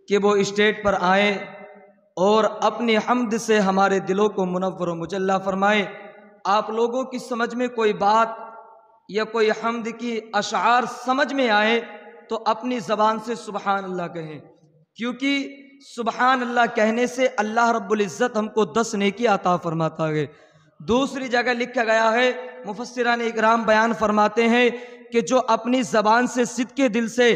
کہ وہ اسٹیج پر آئیں اور اپنی حمد سے ہمارے دلوں کو منور و مجلہ فرمائے۔ آپ لوگوں کی سمجھ میں کوئی بات یا کوئی حمد کی اشعار سمجھ میں آئے تو اپنی زبان سے سبحان اللہ کہیں، کیونکہ سبحان اللہ کہنے سے اللہ رب العزت ہم کو 10 نیکی عطا فرماتا ہے۔ دوسری جگہ لکھا گیا ہے، مفسران اکرام بیان فرماتے ہیں کہ جو اپنی زبان سے صدق کے دل سے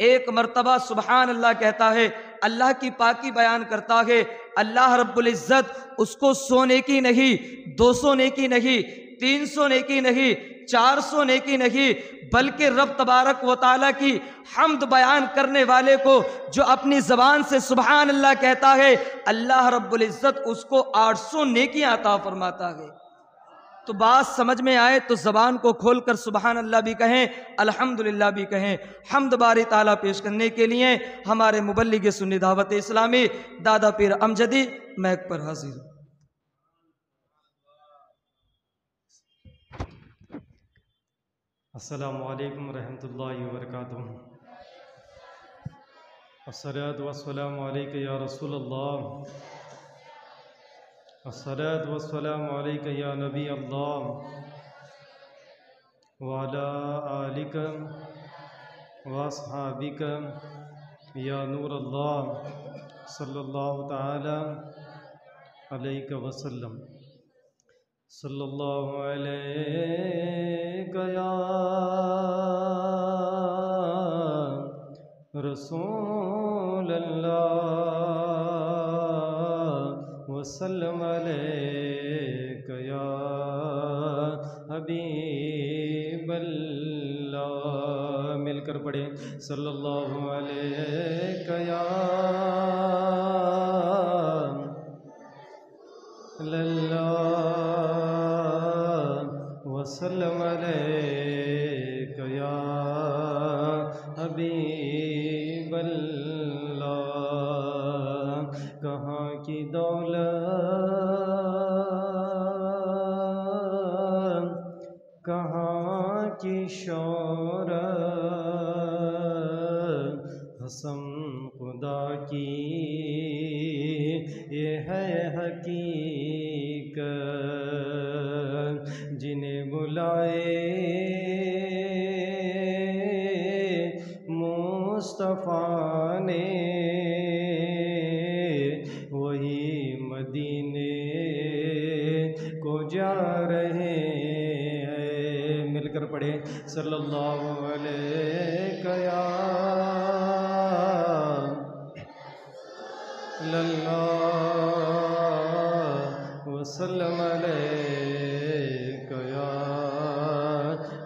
ایک مرتبہ سبحان اللہ کہتا ہے، اللہ کی پاکی بیان کرتا ہے، اللہ رب العزت اس کو 100 نیکی نہیں، 200 نیکی نہیں، 300 نیکی نہیں، 400 نیکی نہیں، بلکہ رب تبارک و تعالیٰ کی حمد بیان کرنے والے کو جو اپنی زبان سے سبحان اللہ کہتا ہے، اللہ رب العزت اس کو 800 نیکیاں عطا فرماتا ہے۔ تو بات سمجھ میں آئے تو زبان کو کھول کر سبحان اللہ بھی کہیں، الحمدللہ بھی کہیں۔ حمد باری تعالیٰ پیش کرنے کے لیے ہمارے مبلغ سنی دعوت اسلامی دادا پیر امجدی میک پر حاضر۔ السلام علیکم ورحمۃ اللہ وبرکاتہ۔ الصلاۃ والسلام علیک یا رسول اللہ، الصلاۃ والسلام علیک یا نبی اللہ، وعلی آلک واصحابک یا نور اللہ، صلی اللہ تعالی علیہ وسلم۔ صلی اللہ علیہ یا رسول اللہ، وسلم علیک یا حبیب اللہ۔ مل کر پڑھیں، صلی اللہ علیہ یا وسلم علیک یا حبیب اللہ۔ کہاں کی دولت، کہاں کی شہرت، قسم خدا کی یہ ہے حقیقت، جنہیں بلائے مصطفیٰ نے وہی مدینے کو جا رہے ہیں۔ مل کر پڑھیں، صلی اللہ علیہ یا وسلم علیک یا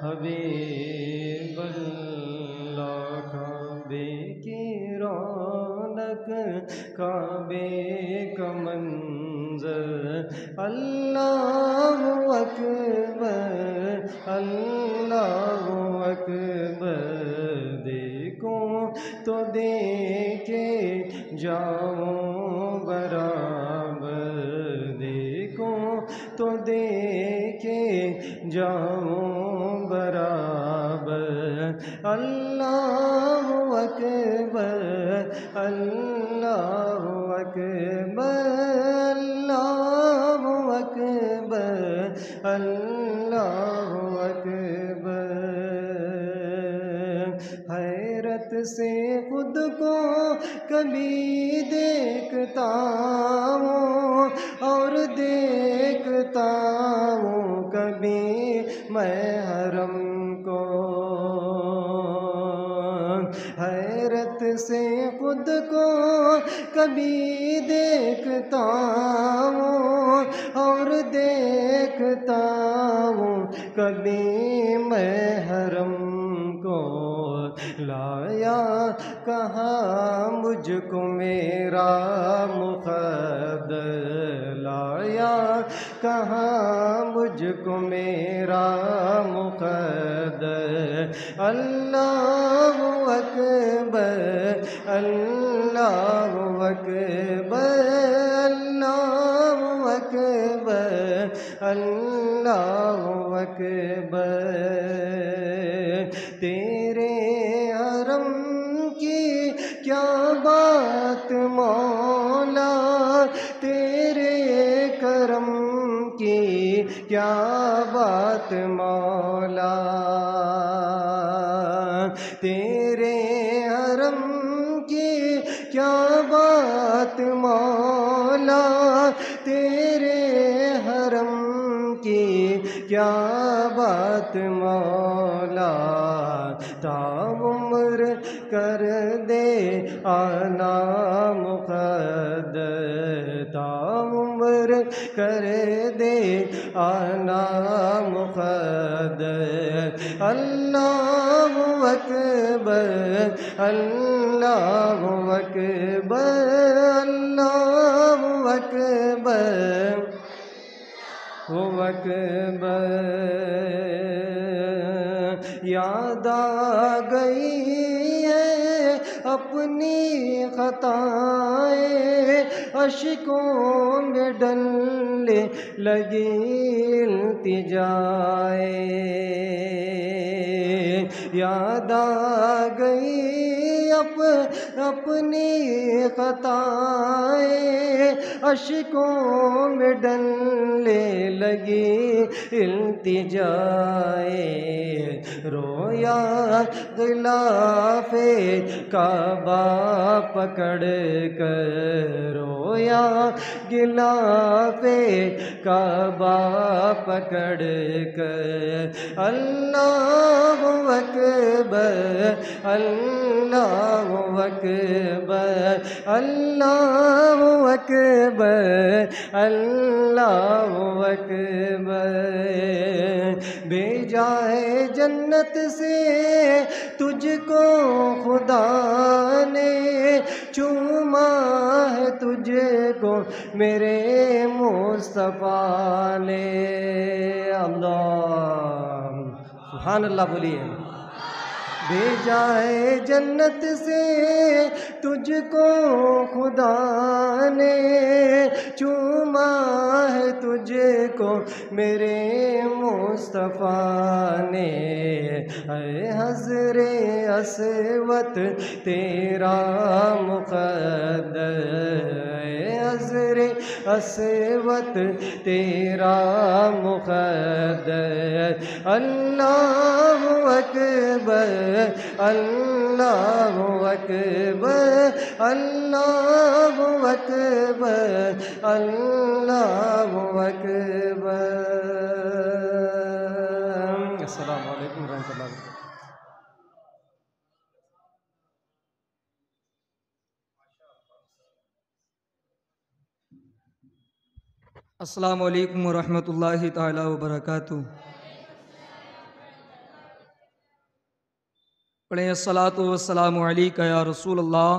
حبیب اللہ۔ کعبے کی رونق، کعبے کا منظر، اللہ اکبر، اللہ اکبر، دیکھو تو دیکھے جاؤں برابر، دیکھو تو دیکھے جاؤں برابر، اللہ اکبر، اللہ اکبر، اللہ اکبر، اللہ اکبر۔ حیرت سے خود کو کبھی دیکھتا ہوں اور دیکھتا ہوں کبھی میں حرم کو، حیرت سے خود کو کبھی دیکھتا ہوں اور دیکھتا ہوں کبھی میں حرم کو، لایا کہاں مجھ کو میرا مقدر، لایا کہاں مجھ کو میرا مقدر، اللہ اکبر، اللہ اکبر، اللہ اکبر، اللہ اکبر۔ تیرے حرم کی کیا بات کیا بات مولا، تیرے حرم کی کیا بات مولا، تیرے حرم کی کیا بات مولا، تا عمر کر دے آنا مقدر، تا عمر کر دے آنا مقدر، اللہ اکبر اللہ اکبر اللہ اکبر اکبر، یاد آ گئی ہے اپنی خطائیں، اشکوں میں ڈلنے لگی التجائیں، یاد آ گئی اپنی خطائیں، اشکوں میں ڈلنے لگی التجائیں، رویا غلاف کعبہ پکڑ کر، رویا غلاف کعبہ پکڑ کر، اللہ اکبر اللہ اکبر اللہ اکبر اللہ اکبر، بھیجا ہے جنت سے تجھ کو خدا نے، چوما ہے تجھ کو میرے مصطفیٰ نے، اللہ سبحان اللہ بولیے، بھیجا ہے جنت سے تجھ کو خدا نے، چوما ہے تجھ کو میرے مصطفیٰ نے، اے حضر اسود تیرا مقدر، اے حضر اسود تیرا مقدر، اللہ اکبر اللہ اکبر اللہ اکبر اللہ اکبر۔ السلام علیکم ورحمۃ اللہ وبرکاتہ۔ السلام علیکم ورحمۃ اللہ تعالی وبرکاتہ۔ پڑھیں الصلاۃ والسلام علیک یا رسول اللہ،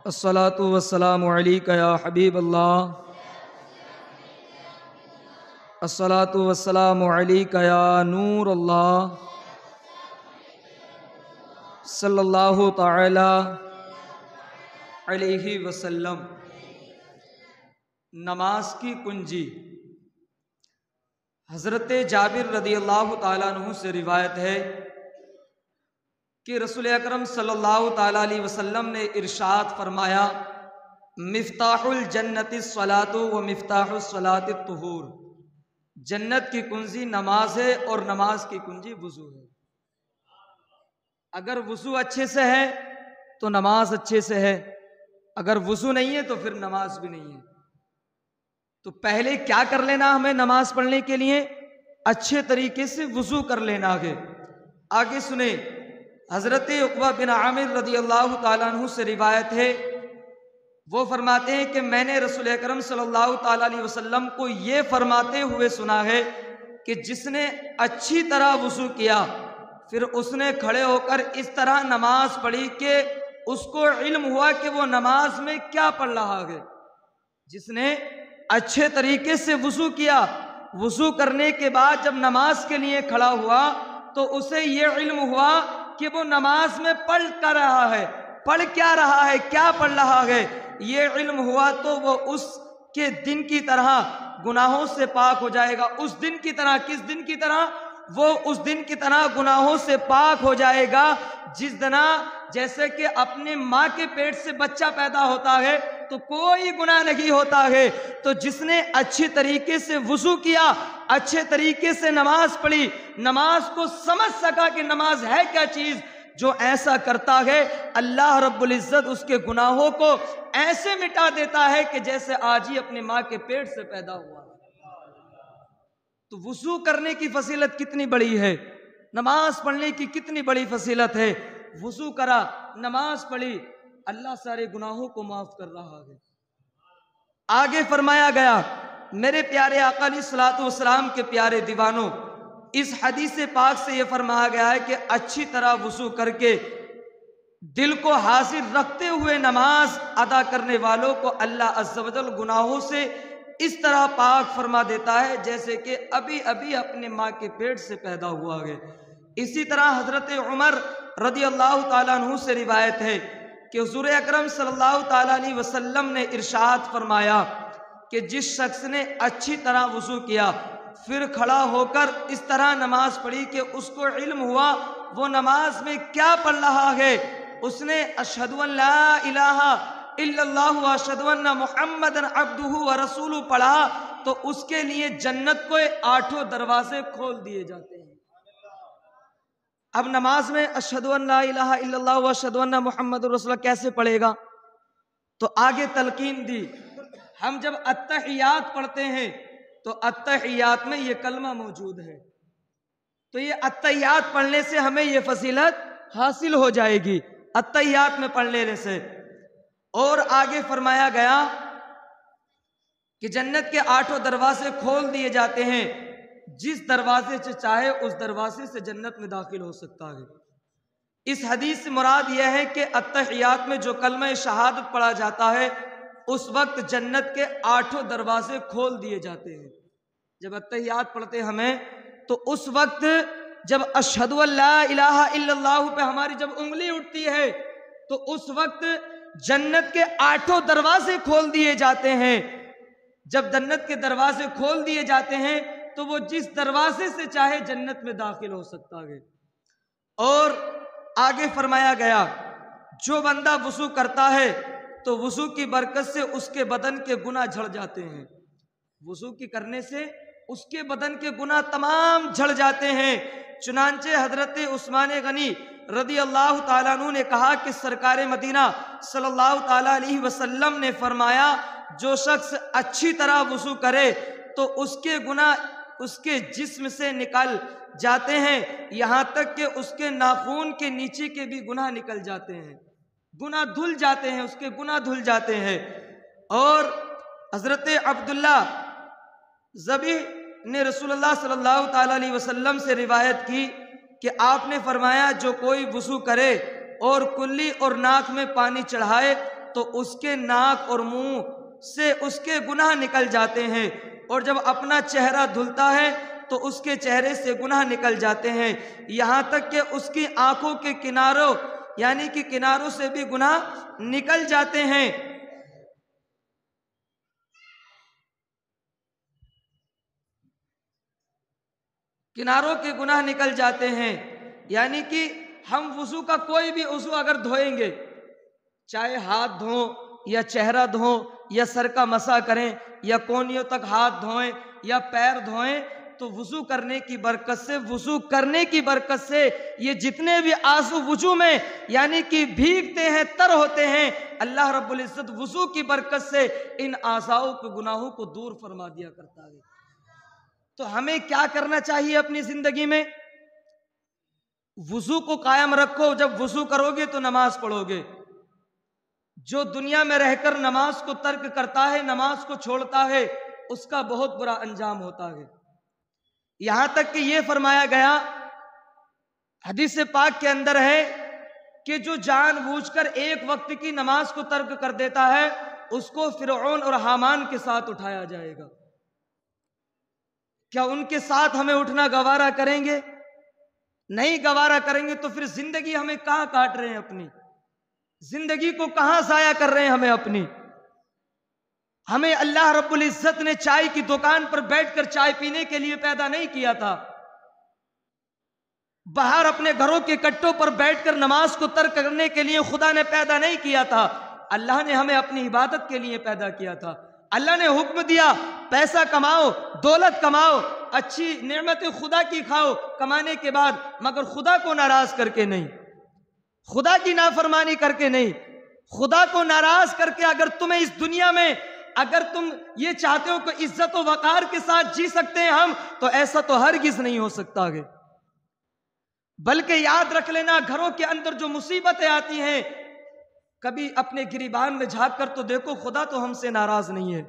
الصلاۃ والسلام علیک یا حبیب اللہ، الصلاۃ والسلام علیک یا نور اللہ، صلی اللہ تعالی علیہ وسلم۔ نماز کی کنجی۔ حضرت جابر رضی اللہ تعالیٰ عنہ سے روایت ہے کہ رسول اکرم صلی اللہ تعالیٰ علیہ وسلم نے ارشاد فرمایا، مفتاح الجنت الصلاۃ و مفتاح الصلاۃ الطہور، جنت کی کنجی نماز ہے اور نماز کی کنجی وضو ہے۔ اگر وضو اچھے سے ہے تو نماز اچھے سے ہے، اگر وضو نہیں ہے تو پھر نماز بھی نہیں ہے۔ تو پہلے کیا کر لینا ہمیں نماز پڑھنے کے لیے؟ اچھے طریقے سے وضو کر لینا ہے۔ آگے سنیں، حضرت عقبہ بن عامر رضی اللہ تعالیٰ عنہ سے روایت ہے، وہ فرماتے ہیں کہ میں نے رسول اکرم صلی اللہ تعالیٰ علیہ وسلم کو یہ فرماتے ہوئے سنا ہے کہ جس نے اچھی طرح وضو کیا پھر اس نے کھڑے ہو کر اس طرح نماز پڑھی کہ اس کو علم ہوا کہ وہ نماز میں کیا پڑھ رہا ہے۔ جس نے اچھے طریقے سے وضو کیا، وضو کرنے کے بعد جب نماز کے لیے کھڑا ہوا تو اسے یہ علم ہوا کہ وہ نماز میں پڑھ کر رہا ہے، پڑھ کیا رہا ہے، کیا پڑھ رہا ہے، یہ علم ہوا تو وہ اس کے دن کی طرح گناہوں سے پاک ہو جائے گا۔ اس دن کی طرح، کس دن کی طرح؟ وہ اس دن کی طرح گناہوں سے پاک ہو جائے گا جس طرح جیسے کہ اپنے ماں کے پیٹ سے بچہ پیدا ہوتا ہے تو کوئی گناہ نہیں ہوتا ہے۔ تو جس نے اچھی طریقے سے وضو کیا، اچھے طریقے سے نماز پڑھی، نماز کو سمجھ سکا کہ نماز ہے کیا چیز، جو ایسا کرتا ہے اللہ رب العزت اس کے گناہوں کو ایسے مٹا دیتا ہے کہ جیسے آج ہی اپنی ماں کے پیٹ سے پیدا ہوا۔ تو وضو کرنے کی فضیلت کتنی بڑی ہے، نماز پڑھنے کی کتنی بڑی فضیلت ہے۔ وضو کرا، نماز پڑھی، اللہ سارے گناہوں کو معاف کر رہا ہے۔ آگے فرمایا گیا، میرے پیارے آقا علیہ الصلوۃ والسلام کے پیارے دیوانوں، اس حدیث پاک سے یہ فرمایا گیا ہے کہ اچھی طرح وضو کر کے دل کو حاضر رکھتے ہوئے نماز ادا کرنے والوں کو اللہ عز و جل گناہوں سے اس طرح پاک فرما دیتا ہے جیسے کہ ابھی ابھی اپنے ماں کے پیٹ سے پیدا ہوا ہے۔ اسی طرح حضرت عمر رضی اللہ تعالیٰ عنہ سے روایت ہے کہ حضور اکرم صلی اللہ تعالیٰ علیہ وسلم نے ارشاد فرمایا کہ جس شخص نے اچھی طرح وضو کیا پھر کھڑا ہو کر اس طرح نماز پڑھی کہ اس کو علم ہوا وہ نماز میں کیا پڑھ رہا ہے، اس نے اشہد ان لا الہ الا اللہ و اشہد ان محمد عبدہ و رسولہ پڑھا تو اس کے لیے جنت کو 8 دروازے کھول دیے جاتے ہیں۔ اب نماز میں اشہد ان لا الہ الا اللہ و اشہد ان محمد رسول اللہ کیسے پڑھے گا؟ تو آگے تلقین دی، ہم جب التحیات پڑھتے ہیں تو التحیات میں یہ کلمہ موجود ہے، تو یہ التحیات پڑھنے سے ہمیں یہ فضیلت حاصل ہو جائے گی التحیات میں پڑھ لینے سے۔ اور آگے فرمایا گیا کہ جنت کے 8 دروازے کھول دیے جاتے ہیں، جس دروازے سے چاہے اس دروازے سے جنت میں داخل ہو سکتا ہے۔ اس حدیث سے مراد یہ ہے کہ التحیات میں جو کلمہ شہادت پڑھا جاتا ہے اس وقت جنت کے 8 دروازے کھول دیے جاتے ہیں۔ جب التحیات پڑھتے ہمیں تو اس وقت جب اشہد ان لا الہ الا اللہ پہ ہماری جب انگلی اٹھتی ہے تو اس وقت جنت کے 8 دروازے کھول دیے جاتے ہیں۔ جب جنت کے دروازے کھول دیے جاتے ہیں تو وہ جس دروازے سے چاہے جنت میں داخل ہو سکتا ہے۔ اور آگے فرمایا گیا جو بندہ وضو کرتا ہے تو وضو کی برکت سے اس کے بدن کے گناہ جھڑ جاتے ہیں، وضو کی کرنے سے اس کے بدن کے گناہ تمام جھڑ جاتے ہیں۔ چنانچہ حضرت عثمان غنی رضی اللہ تعالیٰ عنہ نے کہا کہ سرکار مدینہ صلی اللہ تعالیٰ علیہ وسلم نے فرمایا جو شخص اچھی طرح وضو کرے تو اس کے گناہ اس کے جسم سے نکل جاتے ہیں، یہاں تک کہ اس کے ناخون کے نیچے کے بھی گناہ نکل جاتے ہیں، گناہ دھل جاتے ہیں، اس کے گناہ دھل جاتے ہیں۔ اور حضرت عبداللہ ذبیح نے رسول اللہ صلی اللہ تعالیٰ علیہ وسلم سے روایت کی کہ آپ نے فرمایا جو کوئی وضو کرے اور کلی اور ناک میں پانی چڑھائے تو اس کے ناک اور منہ سے اس کے گناہ نکل جاتے ہیں، اور جب اپنا چہرہ دھلتا ہے تو اس کے چہرے سے گناہ نکل جاتے ہیں، یہاں تک کہ اس کی آنکھوں کے کناروں یعنی کہ کناروں سے بھی گناہ نکل جاتے ہیں۔ کناروں کے گناہ نکل جاتے ہیں، یعنی کہ ہم وضو کا کوئی بھی عضو اگر دھوئیں گے، چاہے ہاتھ دھویں یا چہرہ دھویں یا سر کا مسح کریں یا کونیوں تک ہاتھ دھوئیں یا پیر دھوئیں، تو وضو کرنے کی برکت سے یہ جتنے بھی اعضاء وضو میں یعنی کہ بھیگتے ہیں، تر ہوتے ہیں، اللہ رب العزت وضو کی برکت سے ان اعضاء کے گناہوں کو دور فرما دیا کرتا ہے۔ تو ہمیں کیا کرنا چاہیے اپنی زندگی میں؟ وضو کو قائم رکھو، جب وضو کرو گے تو نماز پڑھو گے۔ جو دنیا میں رہ کر نماز کو ترک کرتا ہے، نماز کو چھوڑتا ہے، اس کا بہت برا انجام ہوتا ہے۔ یہاں تک کہ یہ فرمایا گیا حدیث پاک کے اندر ہے کہ جو جان بوجھ کر ایک وقت کی نماز کو ترک کر دیتا ہے اس کو فرعون اور حامان کے ساتھ اٹھایا جائے گا۔ کیا ان کے ساتھ ہمیں اٹھنا گوارا کریں گے؟ نہیں گوارا کریں گے تو پھر زندگی ہمیں کہاں کاٹ رہے ہیں، اپنی زندگی کو کہاں ضائع کر رہے ہیں ہمیں اپنی۔ ہمیں اللہ رب العزت نے چائے کی دکان پر بیٹھ کر چائے پینے کے لیے پیدا نہیں کیا تھا، باہر اپنے گھروں کے کٹوں پر بیٹھ کر نماز کو ترک کرنے کے لیے خدا نے پیدا نہیں کیا تھا۔ اللہ نے ہمیں اپنی عبادت کے لیے پیدا کیا تھا. اللہ نے حکم دیا پیسہ کماؤ، دولت کماؤ، اچھی نعمتیں خدا کی کھاؤ کمانے کے بعد، مگر خدا کو ناراض کر کے نہیں، خدا کی نافرمانی کر کے نہیں. خدا کو ناراض کر کے اگر تمہیں اس دنیا میں اگر تم یہ چاہتے ہو کہ عزت و وقار کے ساتھ جی سکتے ہیں ہم، تو ایسا تو ہرگز نہیں ہو سکتا ہے. بلکہ یاد رکھ لینا، گھروں کے اندر جو مصیبتیں آتی ہیں، کبھی اپنے گریبان میں جھانک کر تو دیکھو خدا تو ہم سے ناراض نہیں ہے.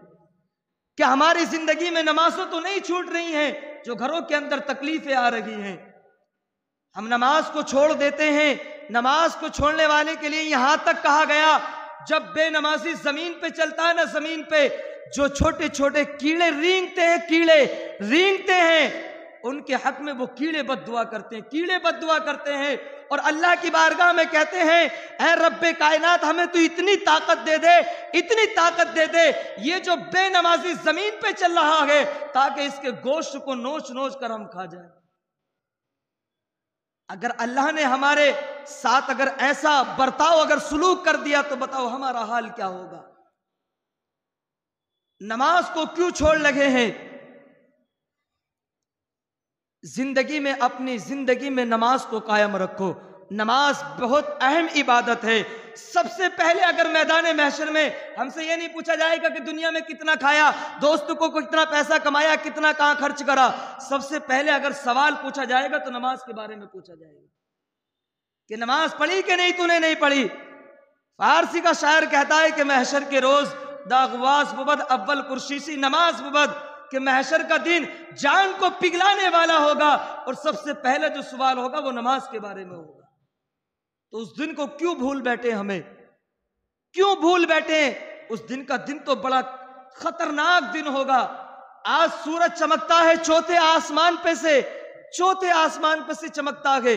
کہ ہماری زندگی میں نمازیں تو نہیں چھوٹ رہی ہیں، جو گھروں کے اندر تکلیفیں آ رہی ہیں، ہم نماز کو چھوڑ دیتے ہیں. نماز کو چھوڑنے والے کے لیے یہاں تک کہا گیا، جب بے نمازی زمین پہ چلتا ہے نا، زمین پہ جو چھوٹے چھوٹے کیڑے رینگتے ہیں ان کے حق میں وہ کیڑے بد دعا کرتے ہیں اور اللہ کی بارگاہ میں کہتے ہیں، اے رب کائنات ہمیں تو اتنی طاقت دے دے یہ جو بے نمازی زمین پہ چل رہا ہے، تاکہ اس کے گوشت کو نوچ کر ہم کھا جائیں. اگر اللہ نے ہمارے ساتھ اگر ایسا برتاؤ اگر سلوک کر دیا تو بتاؤ ہمارا حال کیا ہوگا. نماز کو کیوں چھوڑ لگے ہیں؟ اپنی زندگی میں نماز کو قائم رکھو. نماز بہت اہم عبادت ہے. سب سے پہلے اگر میدان محشر میں ہم سے یہ نہیں پوچھا جائے گا کہ دنیا میں کتنا کھایا، دوست کو کتنا پیسہ کمایا، کتنا کہاں خرچ کرا، سب سے پہلے اگر سوال پوچھا جائے گا تو نماز کے بارے میں پوچھا جائے گا کہ نماز پڑھی کہ نہیں، تو نے نہیں پڑھی. فارسی کا شاعر کہتا ہے کہ محشر کے روز داغواز بود اول پرشیسی، نماز بود کہ محشر کا دن جان کو پگھلانے والا ہوگا اور سب سے پہلے جو سوال ہوگا وہ نماز کے بارے میں ہوگا. تو اس دن کو کیوں بھول بیٹھے؟ اس دن کا دن تو بڑا خطرناک دن ہوگا. آج سورج چمکتا ہے چوتھے آسمان پہ سے چمکتا ہے،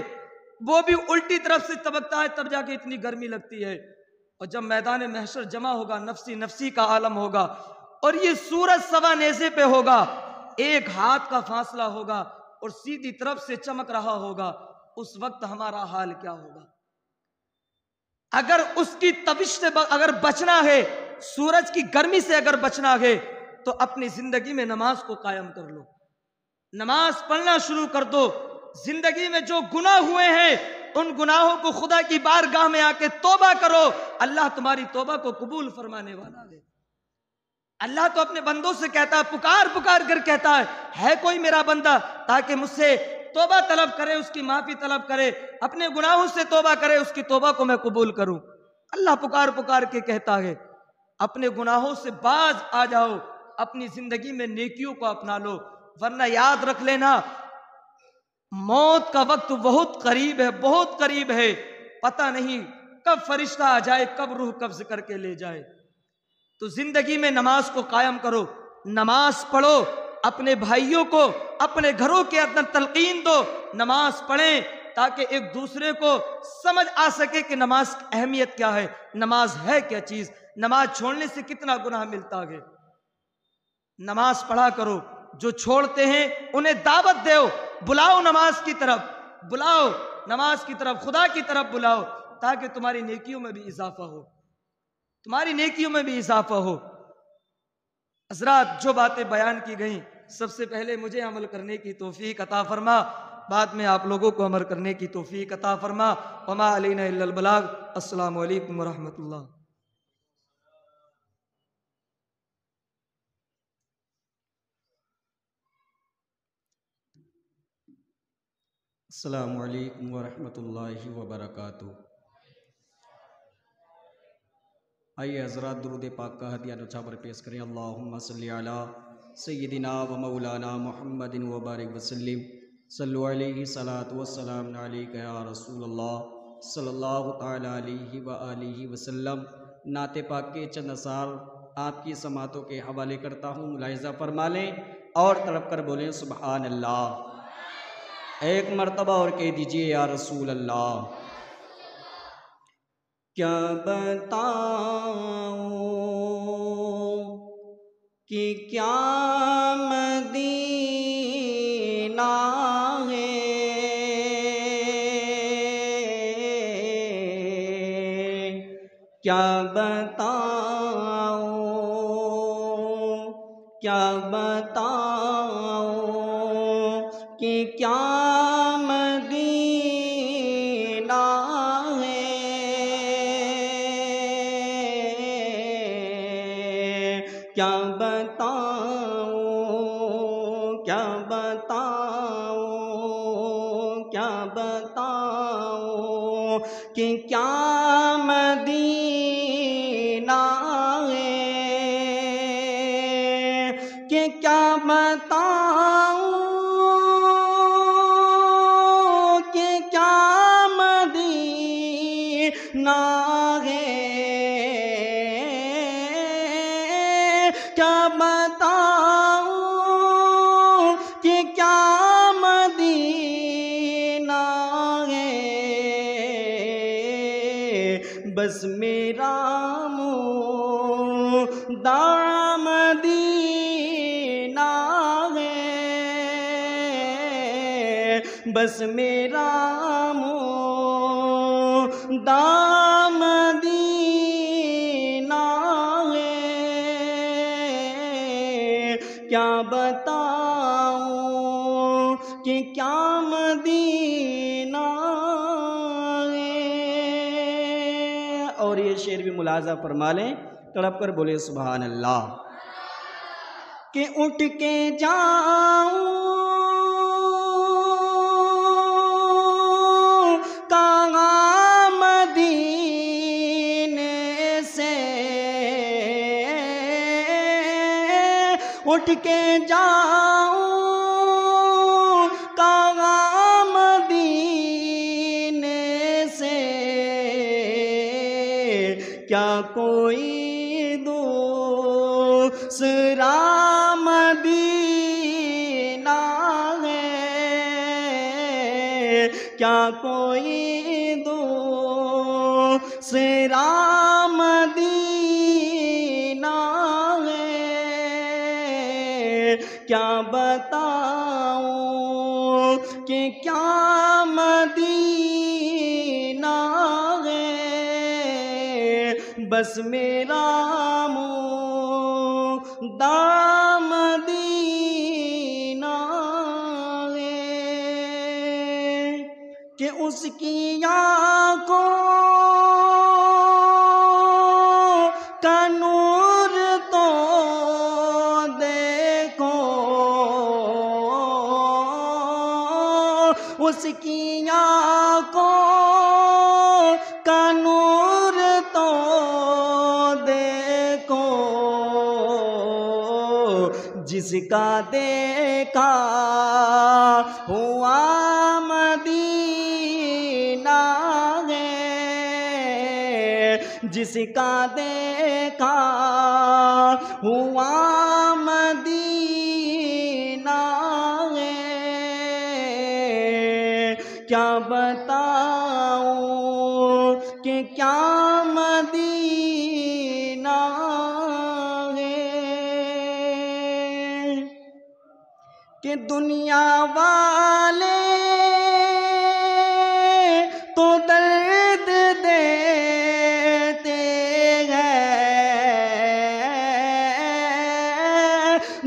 وہ بھی الٹی طرف سے چمکتا ہے، تب جا کے اتنی گرمی لگتی ہے. اور جب میدان محشر جمع ہوگا، نفسی کا عالم ہوگا اور یہ سورج سوا نیزے پہ ہوگا، ایک ہاتھ کا فاصلہ ہوگا اور سیدھی طرف سے چمک رہا ہوگا، اس وقت ہمارا حال کیا ہوگا؟ اگر اس کی تپش سے اگر بچنا ہے، سورج کی گرمی سے اگر بچنا ہے، تو اپنی زندگی میں نماز کو قائم کر لو، نماز پڑھنا شروع کر دو. زندگی میں جو گناہ ہوئے ہیں ان گناہوں کو خدا کی بارگاہ میں آ کے توبہ کرو. اللہ تمہاری توبہ کو قبول فرمانے والا ہے. اللہ تو اپنے بندوں سے کہتا ہے، پکار کر کہتا ہے کوئی میرا بندہ تاکہ مجھ سے توبہ طلب کرے، اس کی معافی طلب کرے، اپنے گناہوں سے توبہ کرے، اس کی توبہ کو میں قبول کروں. اللہ پکار کے کہتا ہے اپنے گناہوں سے باز آ جاؤ، اپنی زندگی میں نیکیوں کو اپنا لو، ورنہ یاد رکھ لینا موت کا وقت بہت قریب ہے. پتہ نہیں کب فرشتہ آ جائے، کب روح قبض کر کے لے جائے. تو زندگی میں نماز کو قائم کرو، نماز پڑھو، اپنے بھائیوں کو اپنے گھروں کے اندر تلقین دو، نماز پڑھیں تاکہ ایک دوسرے کو سمجھ آ سکے کہ نماز کی اہمیت کیا ہے، نماز ہے کیا چیز، نماز چھوڑنے سے کتنا گناہ ملتا ہے. نماز پڑھا کرو. جو چھوڑتے ہیں انہیں دعوت دو، بلاؤ نماز کی طرف، خدا کی طرف بلاؤ، تاکہ تمہاری نیکیوں میں بھی اضافہ ہو. حضرات، جو باتیں بیان کی گئیں سب سے پہلے مجھے عمل کرنے کی توفیق عطا فرما، بعد میں آپ لوگوں کو عمل کرنے کی توفیق عطا فرما. وما علینا الا البلاغ. السلام علیکم ورحمۃ اللہ. السلام علیکم ورحمۃ اللہ وبرکاتہ. آئیے حضرات درود پاک کا ہدیہ نچھاور پیش کریں. اللہم صلی علی سیدنا و مولانا محمد وبارک وسلم. صلو علیہ صلاۃ والسلام علیک یا رسول اللہ صلی اللہ تعالی علیہ وآلہ وسلم. نعت پاک کے چند اثار آپ کی سماعتوں کے حوالے کرتا ہوں، ملاحظہ فرما لیں اور تڑپ کر بولیں سبحان اللہ. ایک مرتبہ اور کہہ دیجئے یا رسول اللہ. کیا بتاؤں کہ کیا مدینہ ہے، کیا بتاؤں کیا بتاؤں کہ کیا مدینہ ہے، کیا بتاؤں، کیا بتاؤں، کیا بتاؤں کہ کیا مدینہ ہے، کہ کیا بتاؤں کہ کیا مدینہ ہے، کیا بتاؤں کہ کیا مدینہ ہے، بس میرا مدعا مدینہ ہے، بس میرا مدعا مدینہ ہے، کیا بتاؤں کہ کیا مدینہ ہے۔ اور یہ شعر بھی ملاحظہ فرما لیں، تڑپ کر بولے سبحان اللہ، کہ اٹھ کے جاؤں کہاں مدینے سے، اٹھ کے جاؤں کہاں مدینے سے، کیا کوئی دوسرا مدینہ ہے، کیا کوئی دوسرا مدینہ ہے، کیا بتاؤں کہ کیا مدینہ ہے، بس میرا مدعا مدینہ ہے، کہ اس کی آنکھوں کا نور تو دیکھو، اس کی آنکھوں کا نور تو دیکھو، جس کا دیکھا ہوا مدینہ ہے، جس کا دیکھا ہوا مدینہ ہے، کیا بتاؤں کہ کیا مدینہ ہے، کہ دنیا والے تو درد دیتے ہیں،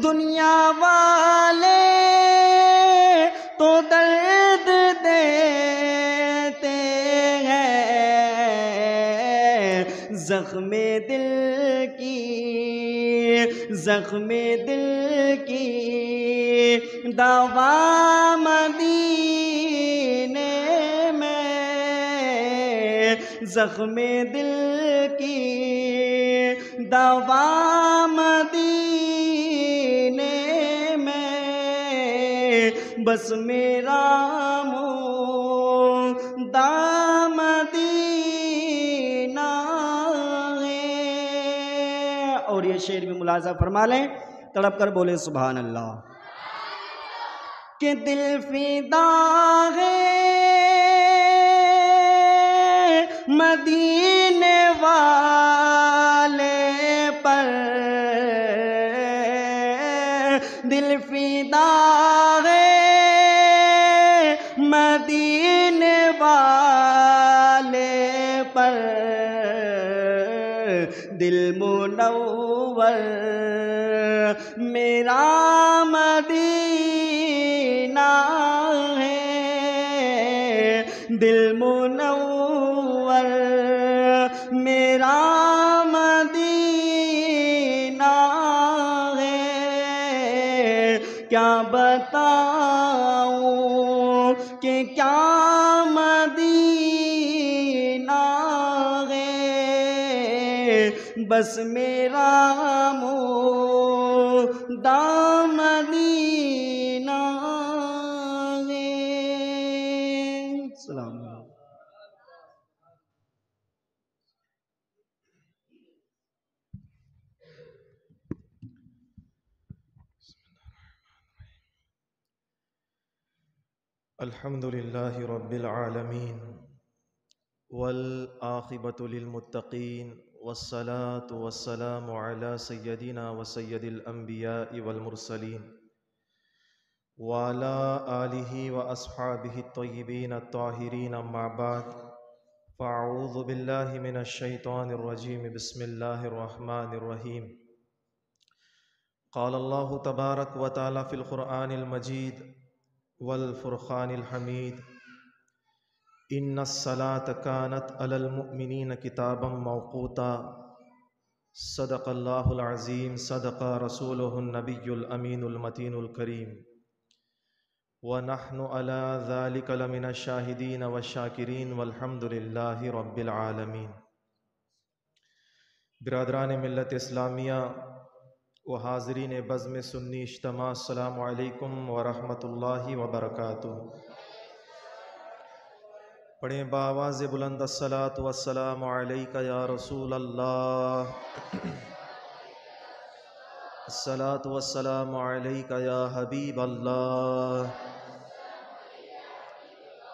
دنیا والے تو درد دیتے ہیں، زخم دل کی، زخم دل کی دوا مدینے میں، زخم دل کی دوا مدینے میں، بس میرا مدعا مدینہ ہے۔ اور یہ شعر بھی ملاحظہ فرما لیں، تڑپ کر بولے سبحان اللہ، کہ دل فدا ہے مدینے والے پر، دل فدا ہے مدینے والے پر، دل منور میرا مدینہ ہے دل منور میرا مدینہ ہے کیا بتاؤں کہ کیا مدینہ ہے بس میرا مدینہ ہے۔ السلام علیکم۔ الحمد للہ رب العالمین والعاقبۃ للمتقین والصلاة والسلام علی سیدنا وسید الانبیاء والمرسلین وعلی آلہ واصحابہ الطیبین الطاہرین اما بعد فاعوذ باللہ من الشیطان الرجیم بسم اللہ الرحمن الرحیم قال اللہ تبارک و تعالی فی القرآن المجید والفرقان الحمید ان الصلاة كانت على المؤمنین کتابا موقوتا صدق اللہ العظیم صدق رسولہ النبی الامین المتین الکریم ونحن على ذلك لمن الشاہدین والشاکرین والحمد للہ رب العالمین۔ برادران ملت اسلامیہ و حاضرین بزم سنی اجتماع، السلام علیکم ورحمۃ اللہ وبرکاتہ۔ پڑھیں بآواز بلند الصلاۃ والسلام علیک یا رسول اللہ، الصلاۃ والسلام علیک یا حبیب اللہ،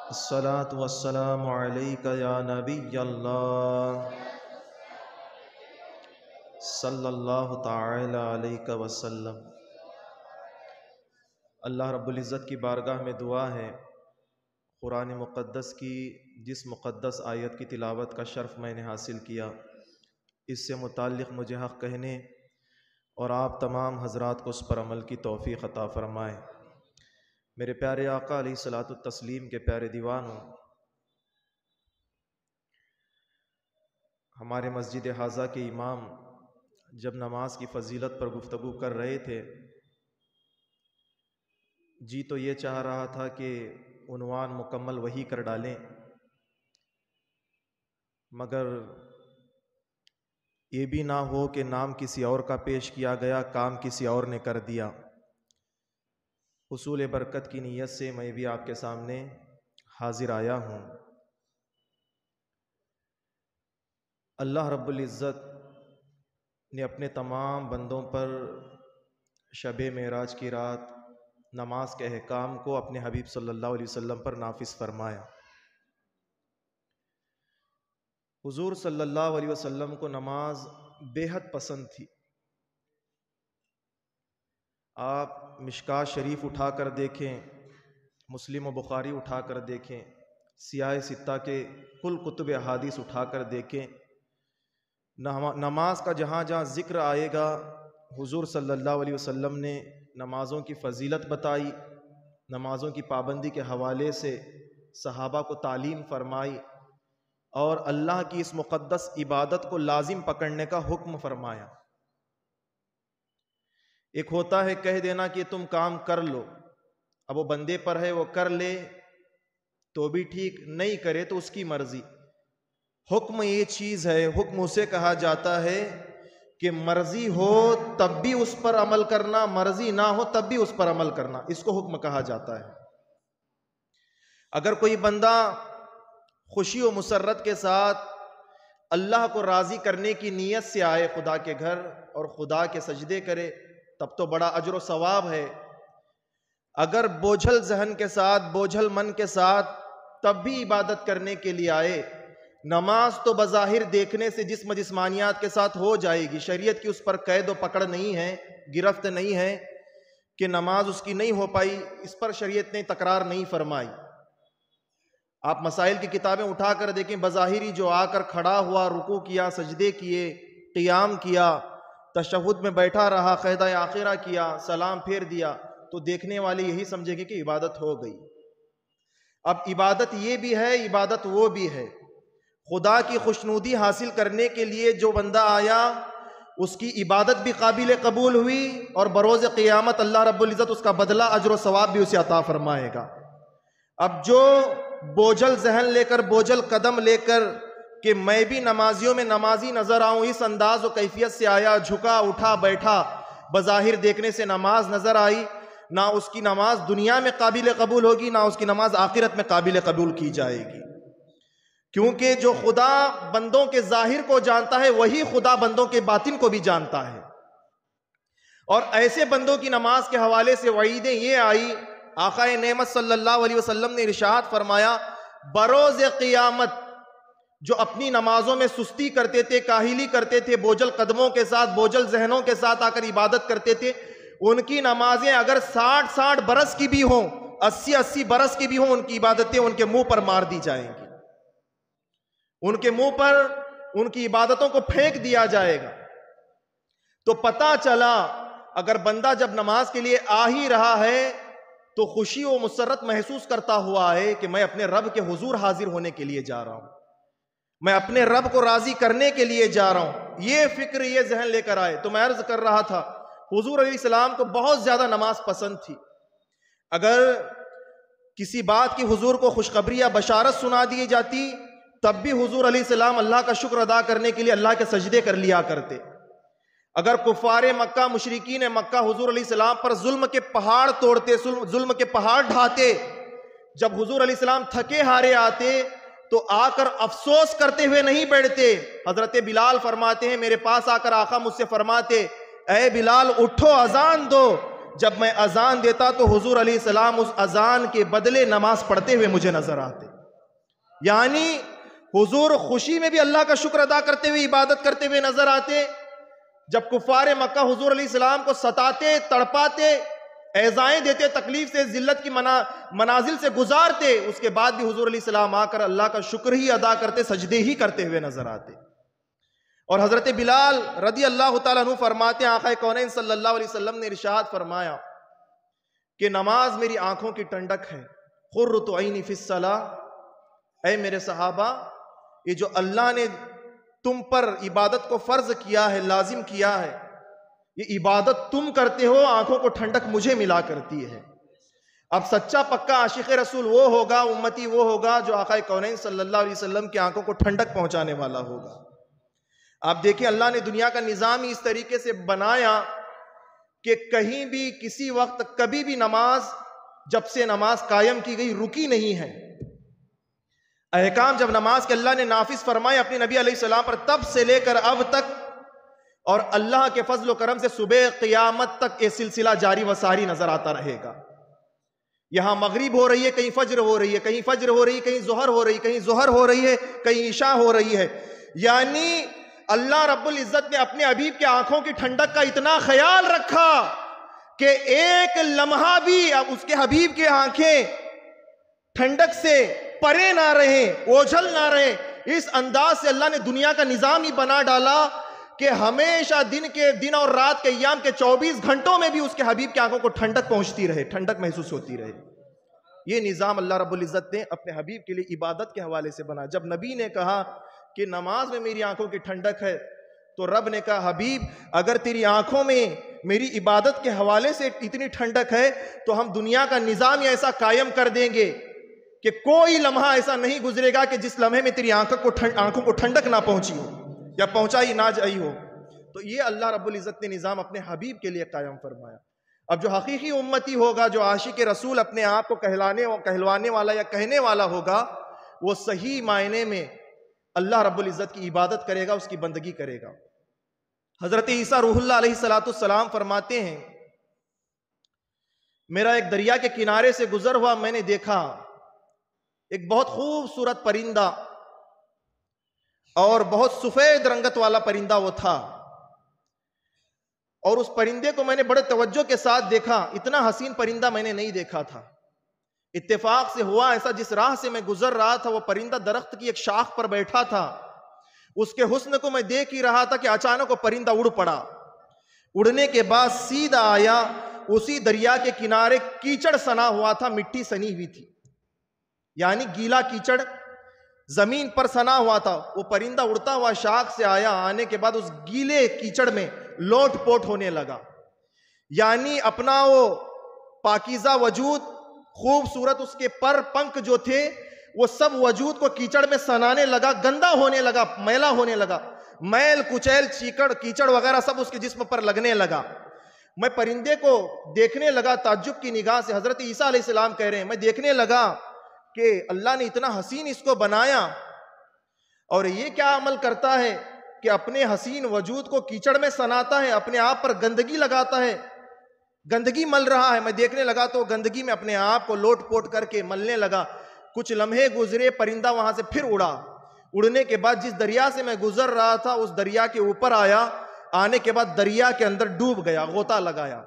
الصلاۃ والسلام علیک یا نبی اللہ، صلی اللہ تعالی علیہ وسلم۔ اللہ رب العزت کی بارگاہ میں دعا ہے، قرآن مقدس کی جس مقدس آیت کی تلاوت کا شرف میں نے حاصل کیا، اس سے متعلق مجھے حق کہنے اور آپ تمام حضرات کو اس پر عمل کی توفیق عطا فرمائے۔ میرے پیارے آقا علیہ الصلاۃ والتسلیم کے پیارے دیوانوں، ہمارے مسجد حاضہ کے امام جب نماز کی فضیلت پر گفتگو کر رہے تھے، جی تو یہ چاہ رہا تھا کہ عنوان مکمل وہی کر ڈالیں، مگر یہ بھی نہ ہو کہ نام کسی اور کا پیش کیا گیا، کام کسی اور نے کر دیا۔ حصول برکت کی نیت سے میں بھی آپ کے سامنے حاضر آیا ہوں۔ اللہ رب العزت نے اپنے تمام بندوں پر شب معراج کی رات نماز کے احکام کو اپنے حبیب صلی اللہ علیہ وسلم پر نافذ فرمایا۔ حضور صلی اللہ علیہ وسلم کو نماز بے حد پسند تھی۔ آپ مشکاۃ شریف اٹھا کر دیکھیں، مسلم و بخاری اٹھا کر دیکھیں، سیاہ ستہ کے کل کتب احادیث اٹھا کر دیکھیں، نماز کا جہاں جہاں ذکر آئے گا حضور صلی اللہ علیہ وسلم نے نمازوں کی فضیلت بتائی، نمازوں کی پابندی کے حوالے سے صحابہ کو تعلیم فرمائی اور اللہ کی اس مقدس عبادت کو لازم پکڑنے کا حکم فرمایا۔ ایک ہوتا ہے کہہ دینا کہ تم کام کر لو، اب وہ بندے پر ہے، وہ کر لے تو بھی ٹھیک، نہیں کرے تو اس کی مرضی۔ حکم یہ چیز ہے، حکم اسے کہا جاتا ہے کہ مرضی ہو تب بھی اس پر عمل کرنا، مرضی نہ ہو تب بھی اس پر عمل کرنا، اس کو حکم کہا جاتا ہے۔ اگر کوئی بندہ خوشی و مسرت کے ساتھ اللہ کو راضی کرنے کی نیت سے آئے خدا کے گھر اور خدا کے سجدے کرے، تب تو بڑا اجر و ثواب ہے۔ اگر بوجھل ذہن کے ساتھ، بوجھل من کے ساتھ تب بھی عبادت کرنے کے لیے آئے، نماز تو بظاہر دیکھنے سے جسم جسمانیات کے ساتھ ہو جائے گی، شریعت کی اس پر قید و پکڑ نہیں ہے، گرفت نہیں ہے کہ نماز اس کی نہیں ہو پائی، اس پر شریعت نے تکرار نہیں فرمائی۔ آپ مسائل کی کتابیں اٹھا کر دیکھیں، بظاہری جو آ کر کھڑا ہوا، رکوع کیا، سجدے کیے، قیام کیا، تشہد میں بیٹھا رہا، قیدہ آخرہ کیا، سلام پھیر دیا، تو دیکھنے والے یہی سمجھے گے کہ عبادت ہو گئی۔ اب عبادت یہ بھی ہے، عبادت وہ بھی ہے۔ خدا کی خوشنودی حاصل کرنے کے لیے جو بندہ آیا اس کی عبادت بھی قابل قبول ہوئی، اور بروز قیامت اللہ رب العزت اس کا بدلہ اجر و ثواب بھی اسے عطا فرمائے گا۔ اب جو بوجھل ذہن لے کر، بوجھل قدم لے کر کہ میں بھی نمازیوں میں نمازی نظر آؤں، اس انداز و کیفیت سے آیا، جھکا اٹھا بیٹھا، بظاہر دیکھنے سے نماز نظر آئی، نہ اس کی نماز دنیا میں قابل قبول ہوگی، نہ اس کی نماز آخرت میں قابل قبول کی جائے گی۔ کیونکہ جو خدا بندوں کے ظاہر کو جانتا ہے وہی خدا بندوں کے باطن کو بھی جانتا ہے۔ اور ایسے بندوں کی نماز کے حوالے سے وعیدیں یہ آئی، آقا نعمت صلی اللہ علیہ وسلم نے ارشاد فرمایا، بروز قیامت جو اپنی نمازوں میں سستی کرتے تھے، کاہلی کرتے تھے، بوجھل قدموں کے ساتھ، بوجھل ذہنوں کے ساتھ آ کر عبادت کرتے تھے، ان کی نمازیں اگر 60 برس کی بھی ہوں، 80 برس کی بھی ہوں، ان کی عبادتیں ان کے منہ پر مار دی جائیں گی، ان کے منہ پر ان کی عبادتوں کو پھینک دیا جائے گا۔ تو پتہ چلا اگر بندہ جب نماز کے لیے آ ہی رہا ہے تو خوشی و مسرت محسوس کرتا ہوا ہے کہ میں اپنے رب کے حضور حاضر ہونے کے لیے جا رہا ہوں، میں اپنے رب کو راضی کرنے کے لیے جا رہا ہوں، یہ فکر، یہ ذہن لے کر آئے۔ تو میں عرض کر رہا تھا حضور علیہ السلام کو بہت زیادہ نماز پسند تھی۔ اگر کسی بات کی حضور کو خوشخبری یا بشارت سنا دی جاتی تب بھی حضور علیہ السلام اللہ کا شکر ادا کرنے کے لیے اللہ کے سجدے کر لیا کرتے۔ اگر کفار مکہ، مشرکین مکہ حضور علیہ السلام پر ظلم کے پہاڑ توڑتے، ظلم کے پہاڑ ڈھاتے، جب حضور علیہ السلام تھکے ہارے آتے تو آ کر افسوس کرتے ہوئے نہیں بیٹھتے۔ حضرت بلال فرماتے ہیں، میرے پاس آ کر آقا مجھ سے فرماتے، اے بلال اٹھو اذان دو۔ جب میں اذان دیتا تو حضور علیہ السلام اس اذان کے بدلے نماز پڑھتے ہوئے مجھے نظر آتے۔ یعنی حضور خوشی میں بھی اللہ کا شکر ادا کرتے ہوئے، عبادت کرتے ہوئے نظر آتے۔ جب کفار مکہ حضور علیہ السلام کو ستاتے، تڑپاتے، ایذائیں دیتے، تکلیف سے، ذلت کی منازل سے گزارتے، اس کے بعد بھی حضور علیہ السلام آ کر اللہ کا شکر ہی ادا کرتے، سجدے ہی کرتے ہوئے نظر آتے۔ اور حضرت بلال رضی اللہ تعالیٰ عنہ فرماتے ہیں، آقا کونین صلی اللہ علیہ وسلم نے ارشاد فرمایا کہ نماز میری آنکھوں کی ٹھنڈک ہے، قرۃ عینی فی الصلاۃ۔ اے میرے صحابہ، یہ جو اللہ نے تم پر عبادت کو فرض کیا ہے، لازم کیا ہے، یہ عبادت تم کرتے ہو، آنکھوں کو ٹھنڈک مجھے ملا کرتی ہے۔ اب سچا پکا عاشق رسول وہ ہوگا، امتی وہ ہوگا جو آقا کونین صلی اللہ علیہ وسلم کی آنکھوں کو ٹھنڈک پہنچانے والا ہوگا۔ آپ دیکھیں اللہ نے دنیا کا نظام ہی اس طریقے سے بنایا کہ کہیں بھی کسی وقت کبھی بھی نماز، جب سے نماز قائم کی گئی، رکی نہیں ہے۔ احکام جب نماز کے اللہ نے نافذ فرمائے اپنے نبی علیہ السلام پر، تب سے لے کر اب تک، اور اللہ کے فضل و کرم سے صبح قیامت تک یہ سلسلہ جاری و ساری نظر آتا رہے گا۔ یہاں مغرب ہو رہی ہے، کہیں فجر ہو رہی ہے، کہیں فجر ہو رہی ہے، کہیں ظہر ہو رہی ہے، کہیں ظہر ہو رہی ہے، کہیں عشاء ہو رہی ہے۔ یعنی اللہ رب العزت نے اپنے حبیب کے آنکھوں کی ٹھنڈک کا اتنا خیال رکھا کہ ایک لمحہ بھی اب اس کے حبیب کے آنکھیں ٹھنڈک سے پرے نہ رہیں، اوجھل نہ رہیں۔ اس انداز سے اللہ نے دنیا کا نظام ہی بنا ڈالا کہ ہمیشہ دن اور رات کے ایام کے 24 گھنٹوں میں بھی اس کے حبیب کی آنکھوں کو ٹھنڈک پہنچتی رہے، ٹھنڈک محسوس ہوتی رہے۔ یہ نظام اللہ رب العزت نے اپنے حبیب کے لیے عبادت کے حوالے سے بنا۔ جب نبی نے کہا کہ نماز میں میری آنکھوں کی ٹھنڈک ہے، تو رب نے کہا حبیب اگر تیری آنکھوں میں میری عبادت کے حوالے سے اتنی ٹھنڈک ہے تو ہم دنیا کا نظام ایسا قائم کر دیں گے کہ کوئی لمحہ ایسا نہیں گزرے گا کہ جس لمحے میں تیری آنکھوں کو ٹھنڈک نہ پہنچی ہو یا پہنچائی نہ جائی ہو۔ تو یہ اللہ رب العزت نے نظام اپنے حبیب کے لیے قائم فرمایا۔ اب جو حقیقی امتی ہوگا، جو عاشق رسول اپنے آپ کو کہلوانے والا یا کہنے والا ہوگا، وہ صحیح معنی میں اللہ رب العزت کی عبادت کرے گا، اس کی بندگی کرے گا۔ حضرت عیسیٰ روح اللہ علیہ السلام فرماتے ہیں، میرا ایک دریا کے کنارے سے گزر ہوا، میں نے دیکھا ایک بہت خوبصورت پرندہ، اور بہت سفید رنگت والا پرندہ وہ تھا، اور اس پرندے کو میں نے بڑے توجہ کے ساتھ دیکھا۔ اتنا حسین پرندہ میں نے نہیں دیکھا تھا۔ اتفاق سے ہوا ایسا، جس راہ سے میں گزر رہا تھا وہ پرندہ درخت کی ایک شاخ پر بیٹھا تھا، اس کے حسن کو میں دیکھ ہی رہا تھا کہ اچانک وہ پرندہ اڑ پڑا، اڑنے کے بعد سیدھا آیا، اسی دریا کے کنارے کیچڑ سنا ہوا تھا، مٹی سنی ہوئی تھی، یعنی گیلا کیچڑ زمین پر سنا ہوا تھا۔ وہ پرندہ اڑتا ہوا شاخ سے آیا، آنے کے بعد اس گیلے کیچڑ میں لوٹ پوٹ ہونے لگا، یعنی اپنا وہ پاکیزہ وجود، خوبصورت اس کے پر پنکھ جو تھے، وہ سب وجود کو کیچڑ میں سنانے لگا، گندا ہونے لگا، میلا ہونے لگا، میل کچیل کیچڑ وغیرہ سب اس کے جسم پر لگنے لگا۔ میں پرندے کو دیکھنے لگا تعجب کی نگاہ سے۔ حضرت عیسیٰ علیہ السلام کہہ رہے ہیں میں دیکھنے لگا کہ اللہ نے اتنا حسین اس کو بنایا، اور یہ کیا عمل کرتا ہے کہ اپنے حسین وجود کو کیچڑ میں سناتا ہے، اپنے آپ پر گندگی لگاتا ہے، گندگی مل رہا ہے۔ میں دیکھنے لگا تو گندگی میں اپنے آپ کو لوٹ پوٹ کر کے ملنے لگا۔ کچھ لمحے گزرے، پرندہ وہاں سے پھر اڑا۔ اڑنے کے بعد جس دریا سے میں گزر رہا تھا اس دریا کے اوپر آیا، آنے کے بعد دریا کے اندر ڈوب گیا، غوطہ لگایا۔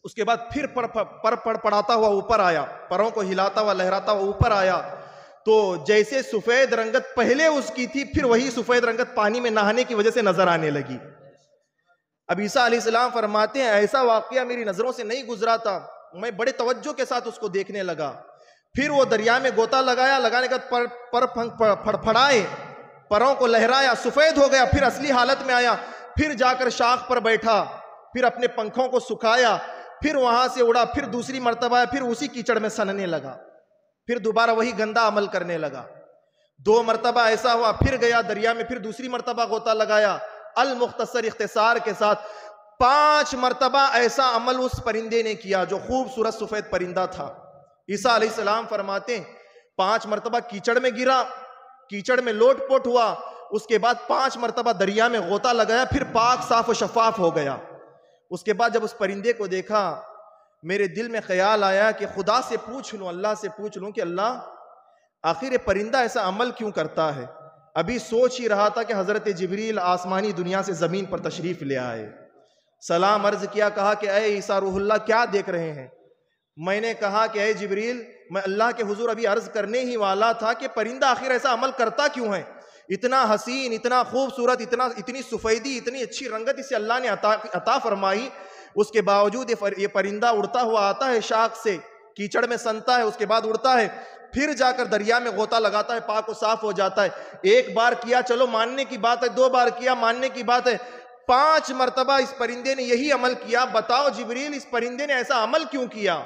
اس کے بعد پھر پر پڑاتا ہوا اوپر آیا، پروں کو ہلاتا ہوا لہراتا ہوا اوپر آیا، تو جیسے سفید رنگت پہلے اس کی تھی، پھر وہی سفید رنگت پانی میں نہانے کی وجہ سے نظر آنے لگی۔ اب عیسیٰ علیہ السلام فرماتے ہیں ایسا واقعہ میری نظروں سے نہیں گزرا تھا، میں بڑے توجہ کے ساتھ اس کو دیکھنے لگا۔ پھر وہ دریا میں غوطہ لگایا، لگانے کے بعد پر پھڑپھڑائے، پروں کو لہرایا، سفید ہو گیا، پھر اصلی حالت میں آیا، پھر جا کر شاخ پر بیٹھا، پھر اپنے پنکھوں کو سکھایا، پھر وہاں سے اڑا، پھر دوسری مرتبہ آیا، پھر اسی کیچڑ میں سننے لگا، پھر دوبارہ وہی گندا عمل کرنے لگا۔ 2 مرتبہ ایسا ہوا، پھر گیا دریا میں، پھر دوسری مرتبہ غوطہ لگایا۔ المختصر اختصار کے ساتھ 5 مرتبہ ایسا عمل اس پرندے نے کیا جو خوبصورت سفید پرندہ تھا۔ عیسیٰ علیہ السلام فرماتے ہیں 5 مرتبہ کیچڑ میں گرا، کیچڑ میں لوٹ پوٹ ہوا، اس کے بعد 5 مرتبہ دریا میں غوطہ لگایا، پھر پاک صاف و شفاف ہو گیا۔ اس کے بعد جب اس پرندے کو دیکھا، میرے دل میں خیال آیا کہ خدا سے پوچھ لوں، اللہ سے پوچھ لوں کہ اللہ آخر یہ پرندہ ایسا عمل کیوں کرتا ہے۔ ابھی سوچ ہی رہا تھا کہ حضرت جبریل آسمانی دنیا سے زمین پر تشریف لے آئے، سلام عرض کیا، کہا کہ اے عیسیٰ روح اللہ کیا دیکھ رہے ہیں؟ میں نے کہا کہ اے جبریل میں اللہ کے حضور ابھی عرض کرنے ہی والا تھا کہ پرندہ آخر ایسا عمل کرتا کیوں ہے، اتنا حسین، اتنا خوبصورت، اتنی سفیدی، اتنی اچھی رنگت اسے اللہ نے عطا فرمائی، اس کے باوجود یہ پرندہ اڑتا ہوا آتا ہے شاخ سے، کیچڑ میں سنتا ہے، اس کے بعد اڑتا ہے، پھر جا کر دریا میں غوطہ لگاتا ہے، پاک و صاف ہو جاتا ہے۔ 1 بار کیا چلو ماننے کی بات ہے، 2 بار کیا ماننے کی بات ہے، 5 مرتبہ اس پرندے نے یہی عمل کیا، بتاؤ جبریل اس پرندے نے ایسا عمل کیوں کیا؟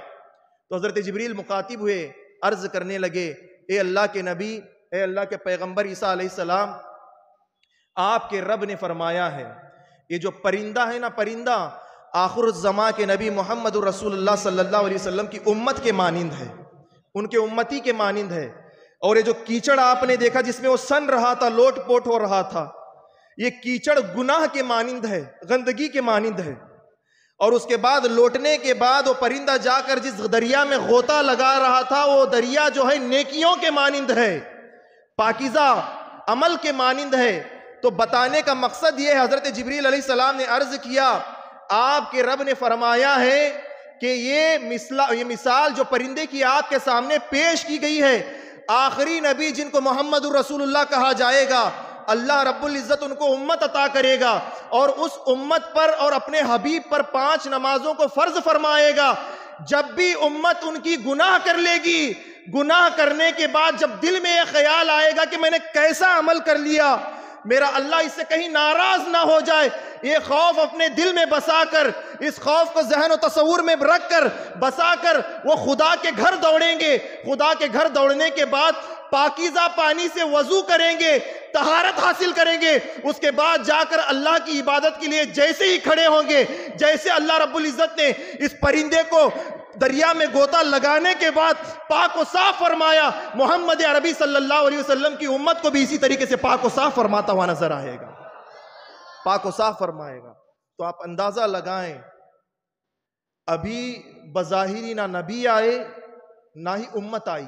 تو حضرت جبریل مخاطب ہوئے، عرض کرنے لگے، اے اللہ کے نبی، اے اللہ کے پیغمبر عیسیٰ علیہ السلام، آپ کے رب نے فرمایا ہے یہ جو پرندہ ہے نا، پرندہ آخر الزمان کے نبی محمد رسول اللہ صلی اللہ علیہ وسلم کی امت کے مانند ہے، ان کے امتی کے مانند ہے۔ اور یہ جو کیچڑ آپ نے دیکھا جس میں وہ سن رہا تھا، لوٹ پوٹ ہو رہا تھا، یہ کیچڑ گناہ کے مانند ہے، گندگی کے مانند ہے۔ اور اس کے بعد لوٹنے کے بعد وہ پرندہ جا کر جس دریا میں غوطہ لگا رہا تھا، وہ دریا جو ہے نیکیوں کے مانند ہے، پاکیزہ عمل کے مانند ہے۔ تو بتانے کا مقصد یہ ہے، حضرت جبریل علیہ السلام نے عرض کیا، آپ کے رب نے فرمایا ہے کہ یہ مثال جو پرندے کی آپ کے سامنے پیش کی گئی ہے، آخری نبی جن کو محمد الرسول اللہ کہا جائے گا، اللہ رب العزت ان کو امت عطا کرے گا، اور اس امت پر اور اپنے حبیب پر 5 نمازوں کو فرض فرمائے گا۔ جب بھی امت ان کی گناہ کر لے گی، گناہ کرنے کے بعد جب دل میں یہ خیال آئے گا کہ میں نے کیسا عمل کر لیا، میرا اللہ اس سے کہیں ناراض نہ ہو جائے، یہ خوف اپنے دل میں بسا کر، اس خوف کو ذہن و تصور میں رکھ کر بسا کر وہ خدا کے گھر دوڑیں گے۔ خدا کے گھر دوڑنے کے بعد پاکیزہ پانی سے وضو کریں گے، طہارت حاصل کریں گے، اس کے بعد جا کر اللہ کی عبادت کے لیے جیسے ہی کھڑے ہوں گے، جیسے اللہ رب العزت نے اس پرندے کو دریا میں غوطہ لگانے کے بعد پاک و صاف فرمایا، محمد عربی صلی اللہ علیہ وسلم کی امت کو بھی اسی طریقے سے پاک و صاف فرماتا ہوا نظر آئے گا، پاک و صاف فرمائے گا۔ تو آپ اندازہ لگائیں، ابھی بظاہری نہ نبی آئے نہ ہی امت آئی،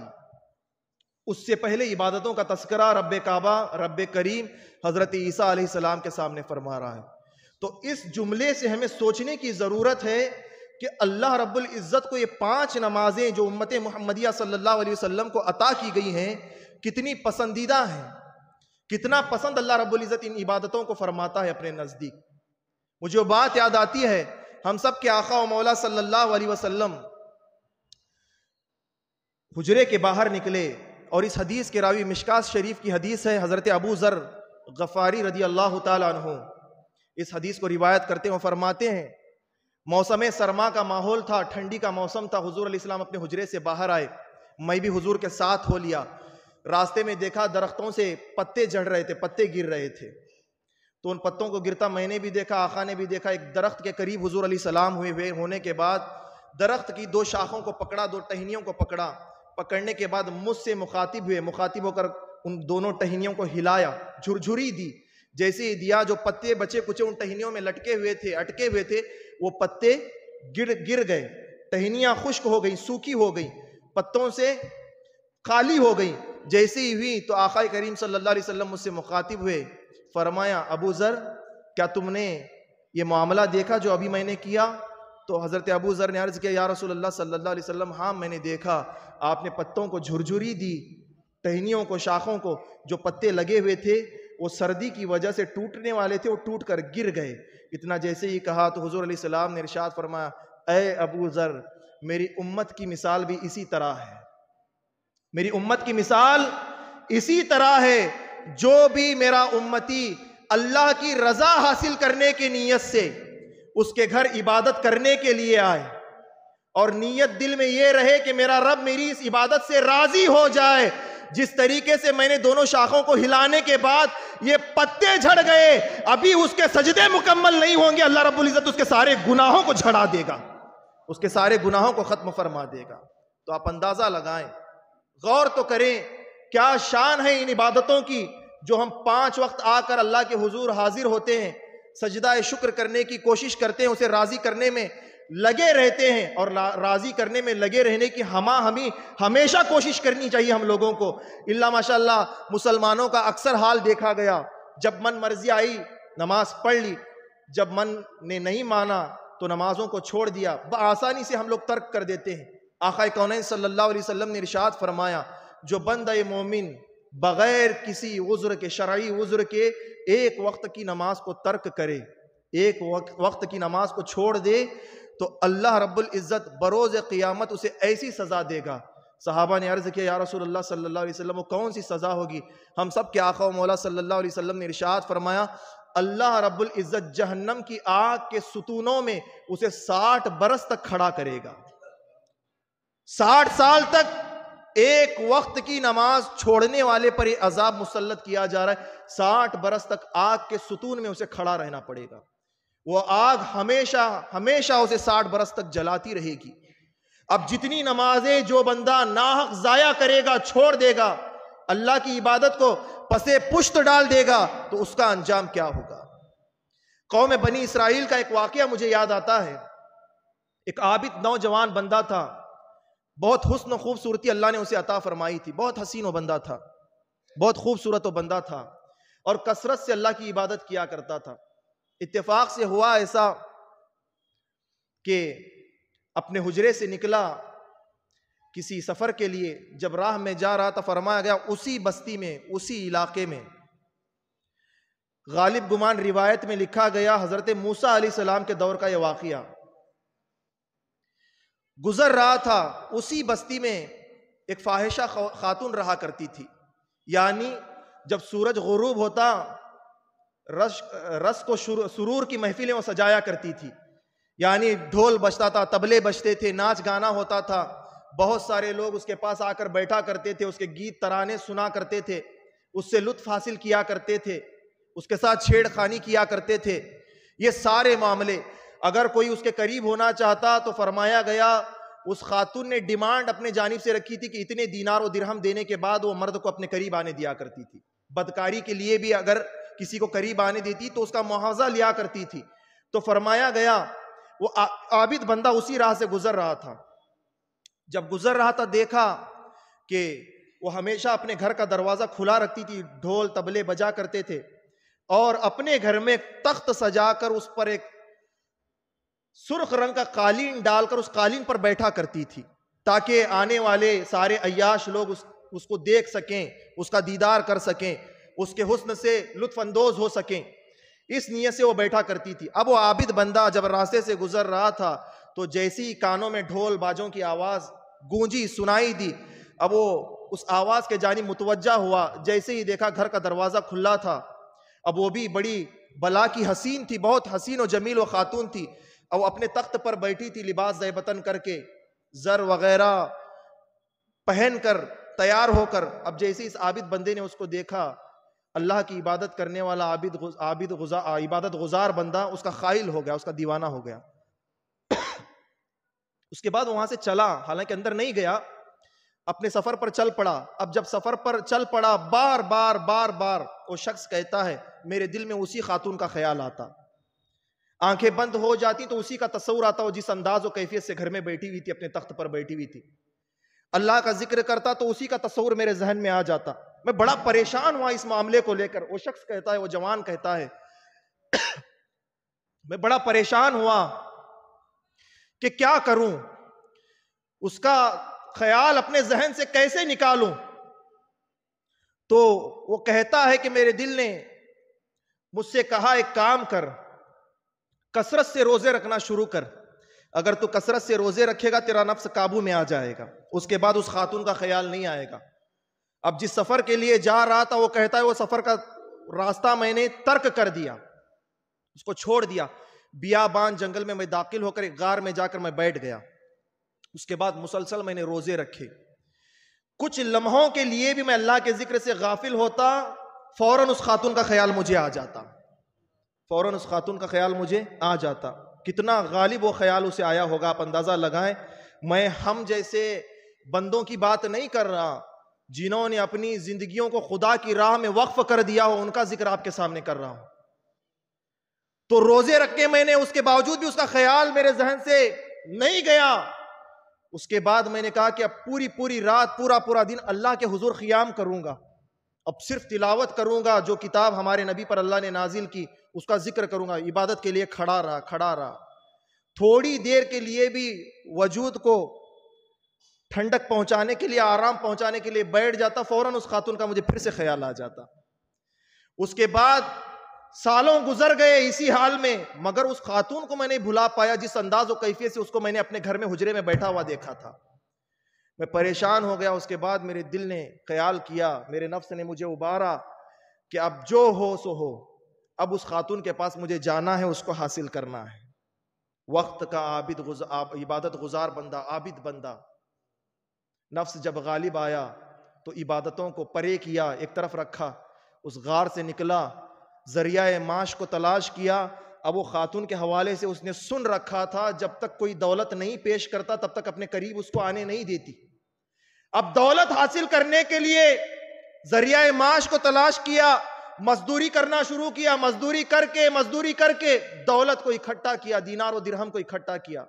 اس سے پہلے عبادتوں کا تذکرہ رب کعبہ، رب کریم حضرت عیسیٰ علیہ السلام کے سامنے فرما رہا ہے۔ تو اس جملے سے ہمیں سوچنے کی ضرورت ہے کہ اللہ رب العزت کو یہ 5 نمازیں جو امت محمدیہ صلی اللہ علیہ وسلم کو عطا کی گئی ہیں کتنی پسندیدہ ہیں، کتنا پسند اللہ رب العزت ان عبادتوں کو فرماتا ہے اپنے نزدیک۔ مجھے وہ بات یاد آتی ہے، ہم سب کے آقا و مولا صلی اللہ علیہ وسلم حجرے کے باہر نکلے، اور اس حدیث کے راوی مشکات شریف کی حدیث ہے، حضرت ابو ذر غفاری رضی اللہ تعالیٰ عنہ اس حدیث کو روایت کرتے ہیں، فرماتے ہیں موسم سرما کا ماحول تھا، ٹھنڈی کا موسم تھا، حضور علیہ السلام اپنے حجرے سے باہر آئے، میں بھی حضور کے ساتھ ہو لیا۔ راستے میں دیکھا درختوں سے پتے جھڑ رہے تھے، پتے گر رہے تھے، تو ان پتوں کو گرتا میں نے بھی دیکھا، آقا نے بھی دیکھا۔ ایک درخت کے قریب حضور علیہ السلام ہونے کے بعد درخت کی دو شاخوں کو پکڑا، دو ٹہنیوں کو پکڑا، پکڑنے کے بعد مجھ سے مخاطب ہوئے، مخاطب ہو کر ان دونوں ٹہنیوں کو ہلایا، جھرجھری دی، جیسے ہی دیا جو پتے بچے کچھ ان ٹہنیوں میں لٹکے ہوئے تھے، اٹکے ہوئے تھے، وہ پتے گر گئے، ٹہنیاں خشک ہو گئیں، سوکھی ہو گئیں، پتوں سے خالی ہو گئیں۔ جیسے ہی ہوئی تو آقا کریم صلی اللہ علیہ وسلم مجھ سے مخاطب ہوئے، فرمایا ابو ذر کیا تم نے یہ معاملہ دیکھا جو ابھی میں نے کیا؟ تو حضرت ابو ذر نے عرض کیا یا رسول اللہ صلی اللہ علیہ وسلم، ہاں میں نے دیکھا، آپ نے پتوں کو جھرجھری دی، ٹہنیوں کو، شاخوں کو، جو پتے لگے ہوئے تھے وہ سردی کی وجہ سے ٹوٹنے والے تھے، وہ ٹوٹ کر گر گئے۔ اتنا جیسے ہی کہا تو حضور علیہ السلام نے ارشاد فرمایا، اے ابو ذر میری امت کی مثال بھی اسی طرح ہے، میری امت کی مثال اسی طرح ہے، جو بھی میرا امتی اللہ کی رضا حاصل کرنے کی نیت سے اس کے گھر عبادت کرنے کے لیے آئے، اور نیت دل میں یہ رہے کہ میرا رب میری اس عبادت سے راضی ہو جائے، جس طریقے سے میں نے دونوں شاخوں کو ہلانے کے بعد یہ پتے جھڑ گئے، ابھی اس کے سجدے مکمل نہیں ہوں گے، اللہ رب العزت اس کے سارے گناہوں کو جھڑا دے گا، اس کے سارے گناہوں کو ختم فرما دے گا۔ تو آپ اندازہ لگائیں، غور تو کریں، کیا شان ہے ان عبادتوں کی جو ہم 5 وقت آ کر اللہ کے حضور حاضر ہوتے ہیں، سجدہ شکر کرنے کی کوشش کرتے ہیں، اسے راضی کرنے میں لگے رہتے ہیں، اور راضی کرنے میں لگے رہنے کی ہمیں ہمیشہ کوشش کرنی چاہیے ہم لوگوں کو۔ اللہ ماشاءاللہ مسلمانوں کا اکثر حال دیکھا گیا، جب من مرضی آئی نماز پڑھ لی، جب من نے نہیں مانا تو نمازوں کو چھوڑ دیا، بآسانی سے ہم لوگ ترک کر دیتے ہیں۔ آقا کونین صلی اللہ علیہ وسلم نے ارشاد فرمایا، جو بندہ مومن بغیر کسی عذر کے، شرعی عذر کے، ایک وقت کی نماز کو ترک کرے، ایک وقت کی نماز کو چھوڑ دے، تو اللہ رب العزت بروز قیامت اسے ایسی سزا دے گا۔ صحابہ نے عرض کیا یا رسول اللہ صلی اللہ علیہ وسلم وہ کون سی سزا ہوگی؟ ہم سب کے آقا و مولا صلی اللہ علیہ وسلم نے ارشاد فرمایا، اللہ رب العزت جہنم کی آگ کے ستونوں میں اسے 60 برس تک کھڑا کرے گا، 60 سال تک ایک وقت کی نماز چھوڑنے والے پر یہ عذاب مسلط کیا جا رہا ہے، 60 برس تک آگ کے ستون میں اسے کھڑا رہنا پڑے گا، وہ آگ ہمیشہ ہمیشہ اسے 60 برس تک جلاتی رہے گی۔ اب جتنی نمازیں جو بندہ ناحق ضائع کرے گا، چھوڑ دے گا، اللہ کی عبادت کو پسے پشت ڈال دے گا، تو اس کا انجام کیا ہوگا؟ قوم بنی اسرائیل کا ایک واقعہ مجھے یاد آتا ہے۔ ایک عابد نوجوان بندہ تھا، بہت حسن و خوبصورتی اللہ نے اسے عطا فرمائی تھی، بہت حسین و بندہ تھا، بہت خوبصورت و بندہ تھا، اور کثرت سے اللہ کی عبادت کیا کرتا تھا۔ اتفاق سے ہوا ایسا کہ اپنے حجرے سے نکلا کسی سفر کے لیے، جب راہ میں جا رہا تھا فرمایا گیا اسی بستی میں، اسی علاقے میں، غالب گمان روایت میں لکھا گیا حضرت موسیٰ علیہ السلام کے دور کا یہ واقعہ، گزر رہا تھا، اسی بستی میں ایک فاحشہ خاتون رہا کرتی تھی، یعنی جب سورج غروب ہوتا رس کو سرور کی محفلیں وہ سجایا کرتی تھی، یعنی ڈھول بجتا تھا، طبلے بجتے تھے، ناچ گانا ہوتا تھا، بہت سارے لوگ اس کے پاس آ کر بیٹھا کرتے تھے، اس کے گیت ترانے سنا کرتے تھے، اس سے لطف حاصل کیا کرتے تھے، اس کے ساتھ چھیڑ خانی کیا کرتے تھے۔ یہ سارے معاملے، اگر کوئی اس کے قریب ہونا چاہتا تو فرمایا گیا اس خاتون نے ڈیمانڈ اپنے جانب سے رکھی تھی کہ اتنے دینار و درہم دینے کے بعد وہ مرد کو اپنے قریب آنے دیا کرتی تھی، بدکاری کے لیے بھی اگر کسی کو قریب آنے دیتی تو اس کا معاوضہ لیا کرتی تھی۔ تو فرمایا گیا وہ عابد بندہ اسی راہ سے گزر رہا تھا، جب گزر رہا تھا دیکھا کہ وہ ہمیشہ اپنے گھر کا دروازہ کھلا رکھتی تھی، ڈھول طبلے بجا کرتے تھے، اور اپنے گھر میں تخت سجا کر اس پر ایک سرخ رنگ کا قالین ڈال کر اس قالین پر بیٹھا کرتی تھی، تاکہ آنے والے سارے عیاش لوگ اس کو دیکھ سکیں، اس کا دیدار کر سکیں، اس کے حسن سے لطف اندوز ہو سکیں۔ اس نیت سے وہ بیٹھا کرتی تھی. اب وہ عابد بندہ جب راستے سے گزر رہا تھا تو جیسے ہی کانوں میں ڈھول باجوں کی آواز گونجی سنائی دی, اب وہ اس آواز کے جانب متوجہ ہوا. جیسے ہی دیکھا گھر کا دروازہ کھلا تھا. اب وہ بھی بڑی بلا کی حسین تھی, بہت حسین و جمیل و خاتون تھی. اب وہ اپنے تخت پر بیٹھی تھی, لباس زیبتن کر کے, زر وغیرہ پہن کر, تیار ہو کر. اب جیسے اس عابد بندے نے اس کو دیکھا, اللہ کی عبادت کرنے والا عبادت گزار بندہ, اس کا خائل ہو گیا, اس کا دیوانہ ہو گیا. اس کے بعد وہاں سے چلا, حالانکہ اندر نہیں گیا, اپنے سفر پر چل پڑا. اب جب سفر پر چل پڑا, بار بار بار بار وہ شخص کہتا ہے میرے دل میں اسی خاتون کا خیال آتا, آنکھیں بند ہو جاتی تو اسی کا تصور آتا, وہ جس انداز و کیفیت سے گھر میں بیٹھی ہوئی تھی, اپنے تخت پر بیٹھی ہوئی تھی, اللہ کا ذکر کرتا تو اسی کا تصور میرے ذہن میں آ جاتا. میں بڑا پریشان ہوا اس معاملے کو لے کر. وہ شخص کہتا ہے, وہ جوان کہتا ہے, میں بڑا پریشان ہوا کہ کیا کروں, اس کا خیال اپنے ذہن سے کیسے نکالوں. تو وہ کہتا ہے کہ میرے دل نے مجھ سے کہا ایک کام کر, کثرت سے روزے رکھنا شروع کر. اگر تو کثرت سے روزے رکھے گا تیرا نفس قابو میں آ جائے گا, اس کے بعد اس خاتون کا خیال نہیں آئے گا. اب جس سفر کے لیے جا رہا تھا, وہ کہتا ہے وہ سفر کا راستہ میں نے ترک کر دیا, اس کو چھوڑ دیا. بیابان جنگل میں میں داخل ہو کر ایک غار میں جا کر میں بیٹھ گیا. اس کے بعد مسلسل میں نے روزے رکھے. کچھ لمحوں کے لیے بھی میں اللہ کے ذکر سے غافل ہوتا, فوراً اس خاتون کا خیال مجھے آ جاتا, فوراً اس خاتون کا خیال مجھے آ جاتا. کتنا غالب وہ خیال اسے آیا ہوگا, آپ اندازہ لگائیں. میں ہم جیسے بندوں کی بات نہیں کر رہا, جنہوں نے اپنی زندگیوں کو خدا کی راہ میں وقف کر دیا ہو, ان کا ذکر آپ کے سامنے کر رہا ہوں. تو روزے رکھ کے میں نے, اس کے باوجود بھی اس کا خیال میرے ذہن سے نہیں گیا. اس کے بعد میں نے کہا کہ اب پوری رات پورا دن اللہ کے حضور قیام کروں گا, اب صرف تلاوت کروں گا, جو کتاب ہمارے نبی پر اللہ نے نازل کی اس کا ذکر کروں گا. عبادت کے لیے کھڑا رہا. تھوڑی دیر کے لیے بھی وجود کو ٹھنڈک پہنچانے کے لیے, آرام پہنچانے کے لیے بیٹھ جاتا, فوراً اس خاتون کا مجھے پھر سے خیال آ جاتا. اس کے بعد سالوں گزر گئے اسی حال میں, مگر اس خاتون کو میں نہیں بھلا پایا جس انداز و کیفیت سے اس کو میں نے اپنے گھر میں حجرے میں بیٹھا ہوا دیکھا تھا. میں پریشان ہو گیا. اس کے بعد میرے دل نے خیال کیا, میرے نفس نے مجھے ابارا کہ اب جو ہو سو ہو, اب اس خاتون کے پاس مجھے جانا ہے, اس کو حاصل کرنا ہے. وقت کا عبادت گزار بندہ, عابد بندہ. نفس جب غالب آیا تو عبادتوں کو پرے کیا, ایک طرف رکھا, اس غار سے نکلا, ذریعہ معاش کو تلاش کیا. اب وہ خاتون کے حوالے سے اس نے سن رکھا تھا, جب تک کوئی دولت نہیں پیش کرتا تب تک اپنے قریب اس کو آنے نہیں دیتی. اب دولت حاصل کرنے کے لیے ذریعہ معاش کو تلاش کیا, مزدوری کرنا شروع کیا, مزدوری کر کے دولت کو اکٹھا کیا, دینار و درہم کو اکٹھا کیا.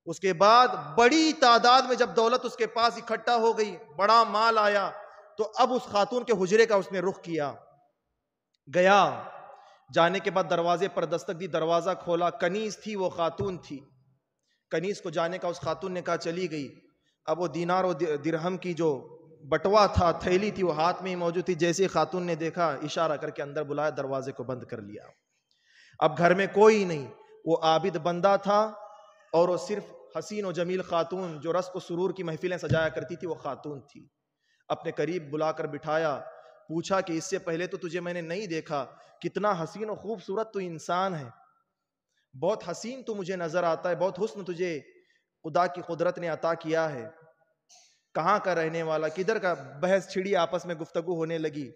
اس کے بعد بڑی تعداد میں جب دولت اس کے پاس اکٹھا ہو گئی, بڑا مال آیا, تو اب اس خاتون کے حجرے کا اس نے رخ کیا. گیا, جانے کے بعد دروازے پر دستک دی, دروازہ کھولا, کنیز تھی, وہ خاتون تھی. کنیز کو جانے کا اس خاتون نے کہا, چلی گئی. اب وہ دینار و درہم کی جو بٹوا تھا, تھیلی تھی, وہ ہاتھ میں ہی موجود تھی. جیسے خاتون نے دیکھا, اشارہ کر کے اندر بلایا, دروازے کو بند کر لیا. اب گھر میں کوئی نہیں, وہ عابد بندہ تھا, اور وہ صرف حسین و جمیل خاتون جو رزق و سرور کی محفلیں سجایا کرتی تھی, وہ خاتون تھی. اپنے قریب بلا کر بٹھایا, پوچھا کہ اس سے پہلے تو تجھے میں نے نہیں دیکھا, کتنا حسین و خوبصورت تو انسان ہے, بہت حسین تو مجھے نظر آتا ہے, بہت حسن تجھے خدا کی قدرت نے عطا کیا ہے, کہاں کا رہنے والا, کدھر کا. بحث چھڑی, آپس میں گفتگو ہونے لگی.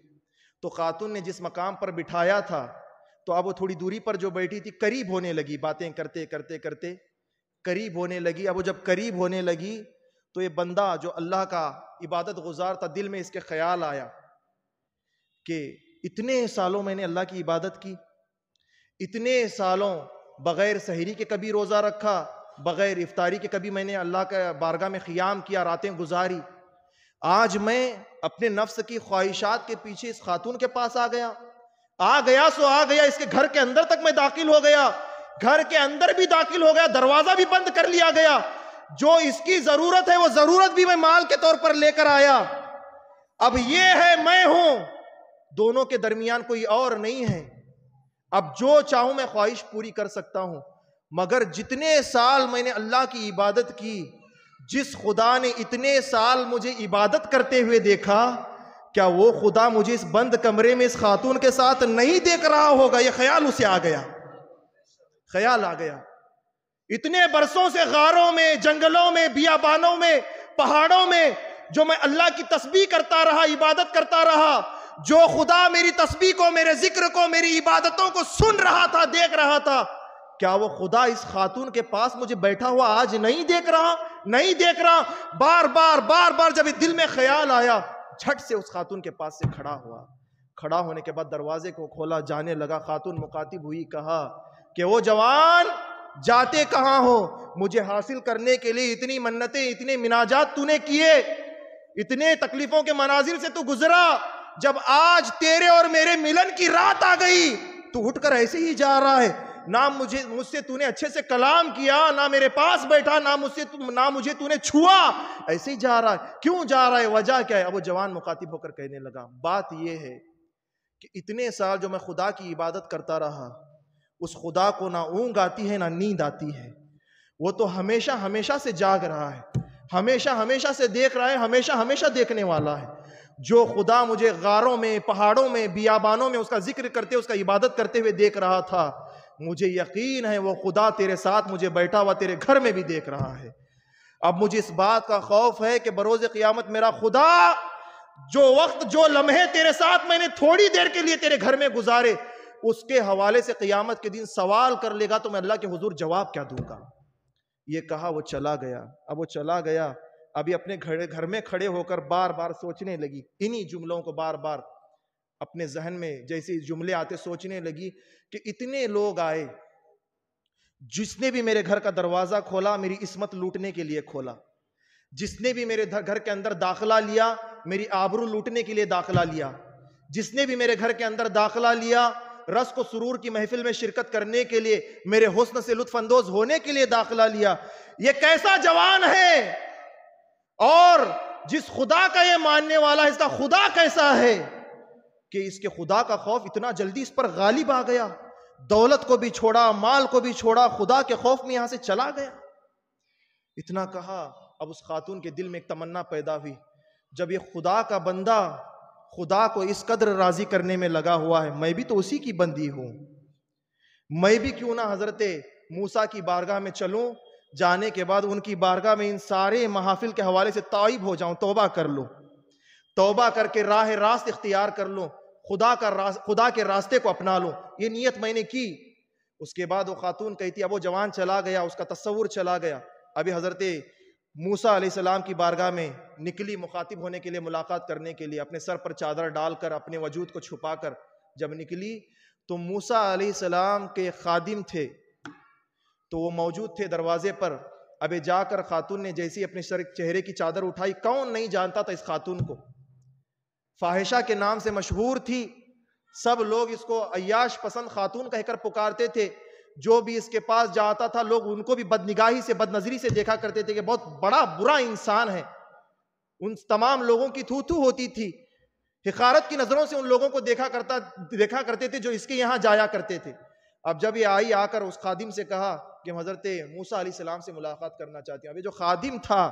تو خاتون نے جس مقام پر بٹھایا تھا, تو اب وہ تھوڑی دوری پر جو بیٹھی تھی قریب ہونے لگی, باتیں کرتے کرتے قریب ہونے لگی. اب وہ جب قریب ہونے لگی تو یہ بندہ جو اللہ کا عبادت گزار تھا, دل میں اس کے خیال آیا کہ اتنے سالوں میں نے اللہ کی عبادت کی, اتنے سالوں بغیر سحری کے کبھی روزہ رکھا, بغیر افطاری کے کبھی میں نے اللہ کا بارگاہ میں قیام کیا, راتیں گزاری. آج میں اپنے نفس کی خواہشات کے پیچھے اس خاتون کے پاس آ گیا سو آ گیا, اس کے گھر کے اندر تک میں داخل ہو گیا, گھر کے اندر بھی داخل ہو گیا, دروازہ بھی بند کر لیا گیا. جو اس کی ضرورت ہے وہ ضرورت بھی میں مال کے طور پر لے کر آیا. اب یہ ہے, میں ہوں, دونوں کے درمیان کوئی اور نہیں ہے. اب جو چاہوں میں خواہش پوری کر سکتا ہوں، مگر جتنے سال میں نے اللہ کی عبادت کی، جس خدا نے اتنے سال مجھے عبادت کرتے ہوئے دیکھا، کیا وہ خدا مجھے اس بند کمرے میں اس خاتون کے ساتھ نہیں دیکھ رہا ہوگا؟ یہ خیال اسے آ گیا، خیال آ گیا۔ اتنے برسوں سے غاروں میں، جنگلوں میں، بیابانوں میں، پہاڑوں میں جو میں اللہ کی تسبیح کرتا رہا، عبادت کرتا رہا، جو خدا میری تسبیح کو، میرے ذکر کو، میری عبادتوں کو سن رہا تھا، دیکھ رہا تھا، کیا وہ خدا اس خاتون کے پاس مجھے بیٹھا ہوا آج نہیں دیکھ رہا؟ نہیں دیکھ رہا؟ بار بار جب دل میں خیال آیا، جھٹ سے اس خاتون کے پاس سے کھڑا ہوا۔ کھڑا ہونے کے بعد دروازے کو کھولا، جانے لگا۔ خاتون مخاطب ہوئی، کہا کہ وہ جوان جاتے کہاں ہو؟ مجھے حاصل کرنے کے لیے اتنی منتیں، اتنے مناجات تو نے کیے، اتنے تکلیفوں کے منازل سے تو گزرا، جب آج تیرے اور میرے ملن کی رات آ گئی تو اٹھ کر ایسے ہی جا رہا ہے؟ نہ مجھ سے تو نے اچھے سے کلام کیا، نہ میرے پاس بیٹھا، نہ مجھے تو نے چھوا، ایسے ہی جا رہا ہے۔ کیوں جا رہا ہے؟ وجہ کیا ہے؟ اب وہ جوان مخاطب ہو کر کہنے لگا، بات یہ ہے کہ اتنے سال جو میں خدا کی عبادت کرتا رہا، اس خدا کو نہ اونگ آتی ہے نہ نیند آتی ہے۔ وہ تو ہمیشہ سے جاگ رہا ہے، ہمیشہ سے دیکھ رہا ہے، ہمیشہ دیکھنے والا ہے۔ جو خدا مجھے غاروں میں، پہاڑوں میں، بیابانوں میں اس کا ذکر کرتے، اس کا عبادت کرتے ہوئے دیکھ رہا تھا، مجھے یقین ہے وہ خدا تیرے ساتھ مجھے بیٹھا ہوا تیرے گھر میں بھی دیکھ رہا ہے۔ اب مجھے اس بات کا خوف ہے کہ بروز قیامت میرا خدا جو وقت، جو لمحے تیرے ساتھ میں نے تھوڑی دیر کے لیے تیرے گھر میں گزارے، اس کے حوالے سے قیامت کے دن سوال کر لے گا تو میں اللہ کے حضور جواب کیا دوں گا؟ یہ کہا وہ چلا گیا۔ اب وہ چلا گیا، ابھی اپنے گھر میں کھڑے ہو کر بار بار سوچنے لگی، انہی جملوں کو بار بار اپنے ذہن میں جیسے جملے آتے سوچنے لگی کہ اتنے لوگ آئے، جس نے بھی میرے گھر کا دروازہ کھولا میری عصمت لوٹنے کے لیے کھولا، جس نے بھی میرے گھر کے اندر داخلہ لیا میری آبرو لوٹنے کے لیے داخلہ لیا، جس نے بھی میرے گھر کے اندر داخلہ لیا رزق و سرور کی محفل میں شرکت کرنے کے لیے، میرے حسن سے لطف اندوز ہونے کے لیے داخلہ لیا، یہ کیسا جوان ہے؟ اور جس خدا کا یہ ماننے والا ہے، اس کا خدا کیسا ہے کہ اس کے خدا کا خوف اتنا جلدی اس پر غالب آ گیا؟ دولت کو بھی چھوڑا، مال کو بھی چھوڑا، خدا کے خوف میں یہاں سے چلا گیا۔ اتنا کہا، اب اس خاتون کے دل میں ایک تمنا پیدا ہوئی، جب یہ خدا کا بندہ خدا کو اس قدر راضی کرنے میں لگا ہوا ہے، میں بھی تو اسی کی بندی ہوں، میں بھی کیوں نہ حضرت موسیٰ کی بارگاہ میں چلوں، جانے کے بعد ان کی بارگاہ میں ان سارے محافل کے حوالے سے تائب ہو جاؤں، توبہ کر لوں، توبہ کر کے راہ راست اختیار کر لوں، خدا کے راستے کو اپنا لوں۔ یہ نیت میں نے کی۔ اس کے بعد وہ خاتون کہتی، اب وہ جوان چلا گیا، اس کا تصور چلا گیا، ابھی حضرت موسیٰ علیہ السلام کی بارگاہ میں نکلی مخاطب ہونے کے لیے، ملاقات کرنے کے لیے، اپنے سر پر چادر ڈال کر، اپنے وجود کو چھپا کر جب نکلی تو موسیٰ علیہ السلام کے خادم تھے تو وہ موجود تھے دروازے پر۔ ابھی جا کر خاتون نے جیسے اپنے چہرے کی چادر اٹھائی، کون نہیں جانتا تھا اس خاتون کو، فاحشہ کے نام سے مشہور تھی، سب لوگ اس کو عیاش پسند خاتون کہہ کر پکارتے تھے، جو بھی اس کے پاس جاتا تھا لوگ ان کو بھی بدنگاہی سے، بد نظری سے دیکھا کرتے تھے کہ بہت بڑا برا انسان ہے۔ ان تمام لوگوں کی تھو تھو ہوتی تھی، حقارت کی نظروں سے ان لوگوں کو دیکھا کرتے تھے جو اس کے یہاں جایا کرتے تھے۔ اب جب یہ آئی، آ کر اس خادم سے کہا کہ ہم حضرت موسیٰ علیہ السلام سے ملاقات کرنا چاہتے ہیں۔ ابھی جو خادم تھا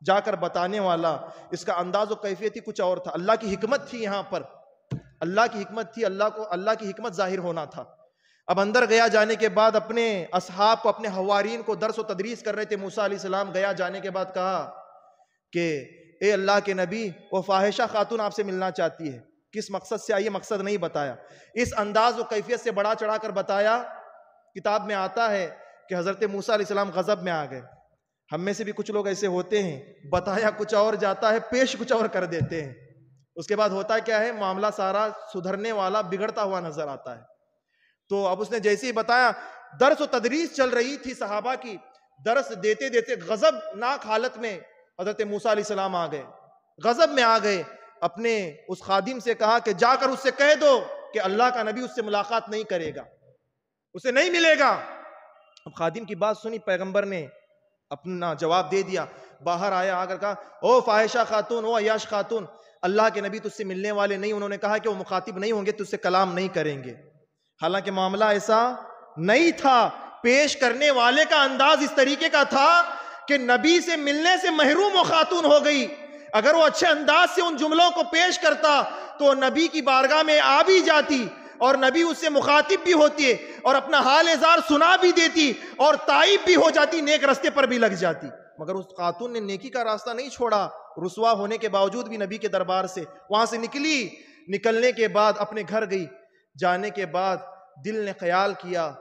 جا کر بتانے والا، اس کا انداز و کیفیت ہی کچھ اور تھا۔ اللہ کی حکمت تھی یہاں پر، اللہ کی حکمت تھی، اللہ کی حکمت ظاہر ہونا تھا۔ اب اندر گیا، جانے کے بعد اپنے اصحاب کو، اپنے حوارین کو درس و تدریس کر رہے تھے موسیٰ علیہ السلام۔ گیا، جانے کے بعد کہا کہ اے اللہ کے نبی، وہ فاحشہ خاتون آپ سے ملنا چاہتی ہے، کس مقصد سے آئی ہے مقصد نہیں بتایا، اس انداز و کیفیت سے بڑا چڑھا کر بتایا۔ کتاب میں آتا ہے کہ حضرت موسیٰ علیہ السلام غضب میں آ گئے۔ ہم میں سے بھی کچھ لوگ ایسے ہوتے ہیں، بتایا کچھ اور جاتا ہے، پیش کچھ اور کر دیتے ہیں، اس کے بعد ہوتا کیا ہے، معاملہ سارا سدھرنے والا بگڑتا ہوا نظر آتا ہے۔ تو اب اس نے جیسے ہی بتایا، درس و تدریس چل رہی تھی صحابہ کی، درس دیتے دیتے غضب ناک حالت میں حضرت موسیٰ علیہ السلام آ گئے، غضب میں آ گئے، اپنے اس خادم سے کہا کہ جا کر اس سے کہہ دو کہ اللہ کا نبی اس سے ملاقات نہیں کرے گا، اسے نہیں ملے گا۔ اب خادم کی بات سنی، پیغمبر نے اپنا جواب دے دیا، باہر آیا، آ کر کہا او فاحشہ خاتون، او عیاش خاتون، اللہ کے نبی تجھ سے ملنے والے نہیں، انہوں نے کہا کہ وہ مخاطب نہیں ہوں گے، تجھ سے کلام نہیں کریں گے۔ حالانکہ معاملہ ایسا نہیں تھا. پیش کرنے والے کا انداز اس طریقے کا تھا کہ نبی سے ملنے سے محروم وہ خاتون ہو گئی. اگر وہ اچھے انداز سے ان جملوں کو پیش کرتا تو نبی کی بارگاہ میں آ بھی جاتی اور نبی اس سے مخاطب بھی ہوتی اور اپنا حال اظہار سنا بھی دیتی اور تائب بھی ہو جاتی, نیک راستے پر بھی لگ جاتی. مگر اس خاتون نے نیکی کا راستہ نہیں چھوڑا. رسوا ہونے کے باوجود بھی نبی کے دربار سے وہاں سے نکلی. نکلنے کے بعد اپنے گھر گئی. جانے کے بعد دل نے خیال کیا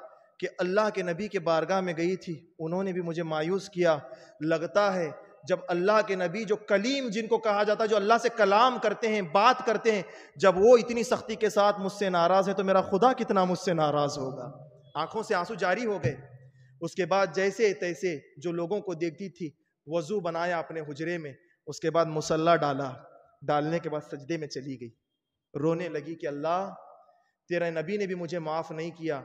کہ اللہ کے نبی کے بارگاہ میں گئی تھی, انہوں نے بھی مجھے مایوس کیا. لگتا ہے جب اللہ کے نبی, جو کلیم جن کو کہا جاتا ہے, جو اللہ سے کلام کرتے ہیں, بات کرتے ہیں, جب وہ اتنی سختی کے ساتھ مجھ سے ناراض ہے تو میرا خدا کتنا مجھ سے ناراض ہوگا. آنکھوں سے آنسو جاری ہو گئے. اس کے بعد جیسے تیسے جو لوگوں کو دیکھتی تھی وضو بنایا اپنے حجرے میں. اس کے بعد مصلی ڈالا. ڈالنے کے بعد سجدے میں چلی گئی. رونے لگی کہ اللہ, تیرے نبی نے بھی مجھے معاف نہیں کیا.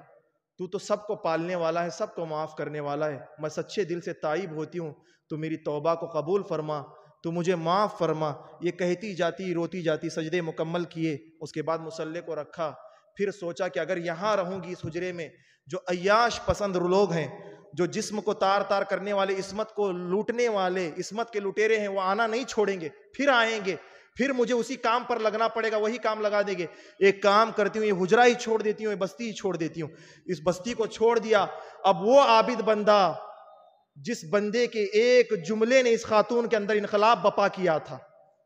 تو سب کو پالنے والا ہے, سب کو معاف کرنے والا ہے. میں سچے دل سے تائب ہوتی ہوں, تو میری توبہ کو قبول فرما, تو مجھے معاف فرما. یہ کہتی جاتی, روتی جاتی. سجدے مکمل کیے. اس کے بعد مصلی کو رکھا. پھر سوچا کہ اگر یہاں رہوں گی اس حجرے میں, جو عیاش پسند لوگ ہیں, جو جسم کو تار تار کرنے والے, عصمت کو لوٹنے والے, عصمت کے لٹیرے ہیں, وہ آنا نہیں چھوڑیں گے. پھر آئیں گے, پھر مجھے اسی کام پر لگنا پڑے گا, وہی کام لگا دیں گے. ایک کام کرتی ہوں, یہ حجرہ ہی چھوڑ دیتی ہوں, یہ بستی ہی چھوڑ دیتی ہوں. اس بستی کو چھوڑ دیا. اب وہ عابد بندہ, جس بندے کے ایک جملے نے اس خاتون کے اندر انقلاب بپا کیا تھا,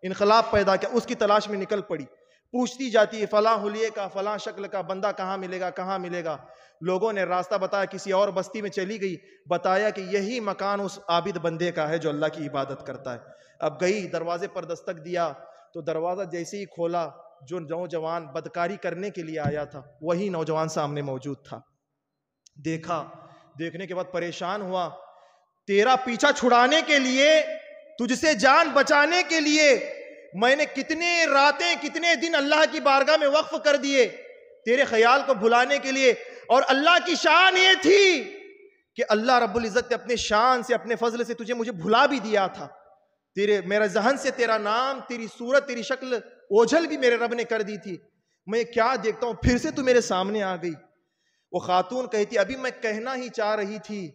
انقلاب پیدا کیا, اس کی تلاش میں نکل پڑی. پوچھتی جاتی ہے فلاں حلیے کا, فلاں شکل کا بندہ کہاں ملے گا, کہاں ملے گا. لوگوں نے راستہ بتایا, کسی اور بستی میں چلی گئی, بتایا کہ یہی مکان اس عابد بندے کا ہے جو اللہ کی عبادت کرتا ہے. اب گئی, دروازے پر دستک دیا, تو دروازہ جیسے ہی کھولا, جو نوجوان بدکاری کرنے کے لیے آیا تھا وہی نوجوان سامنے موجود تھا. دیکھا, دیکھنے کے بعد پریشان ہوا. تیرا پیچھا چھڑانے کے لیے, تجھ سے جان بچانے کے لیے میں نے کتنے راتیں, کتنے دن اللہ کی بارگاہ میں وقف کر دیے, تیرے خیال کو بھلانے کے لیے. اور اللہ کی شان یہ تھی کہ اللہ رب العزت نے اپنے شان سے, اپنے فضل سے تجھے مجھے بھلا بھی دیا تھا. میرے ذہن سے تیرا نام, تیری صورت, تیری شکل اوجھل بھی میرے رب نے کر دی تھی. میں کیا دیکھتا ہوں, پھر سے تو میرے سامنے آ گئی. وہ خاتون کہتی, ابھی میں کہنا ہی چاہ رہی تھی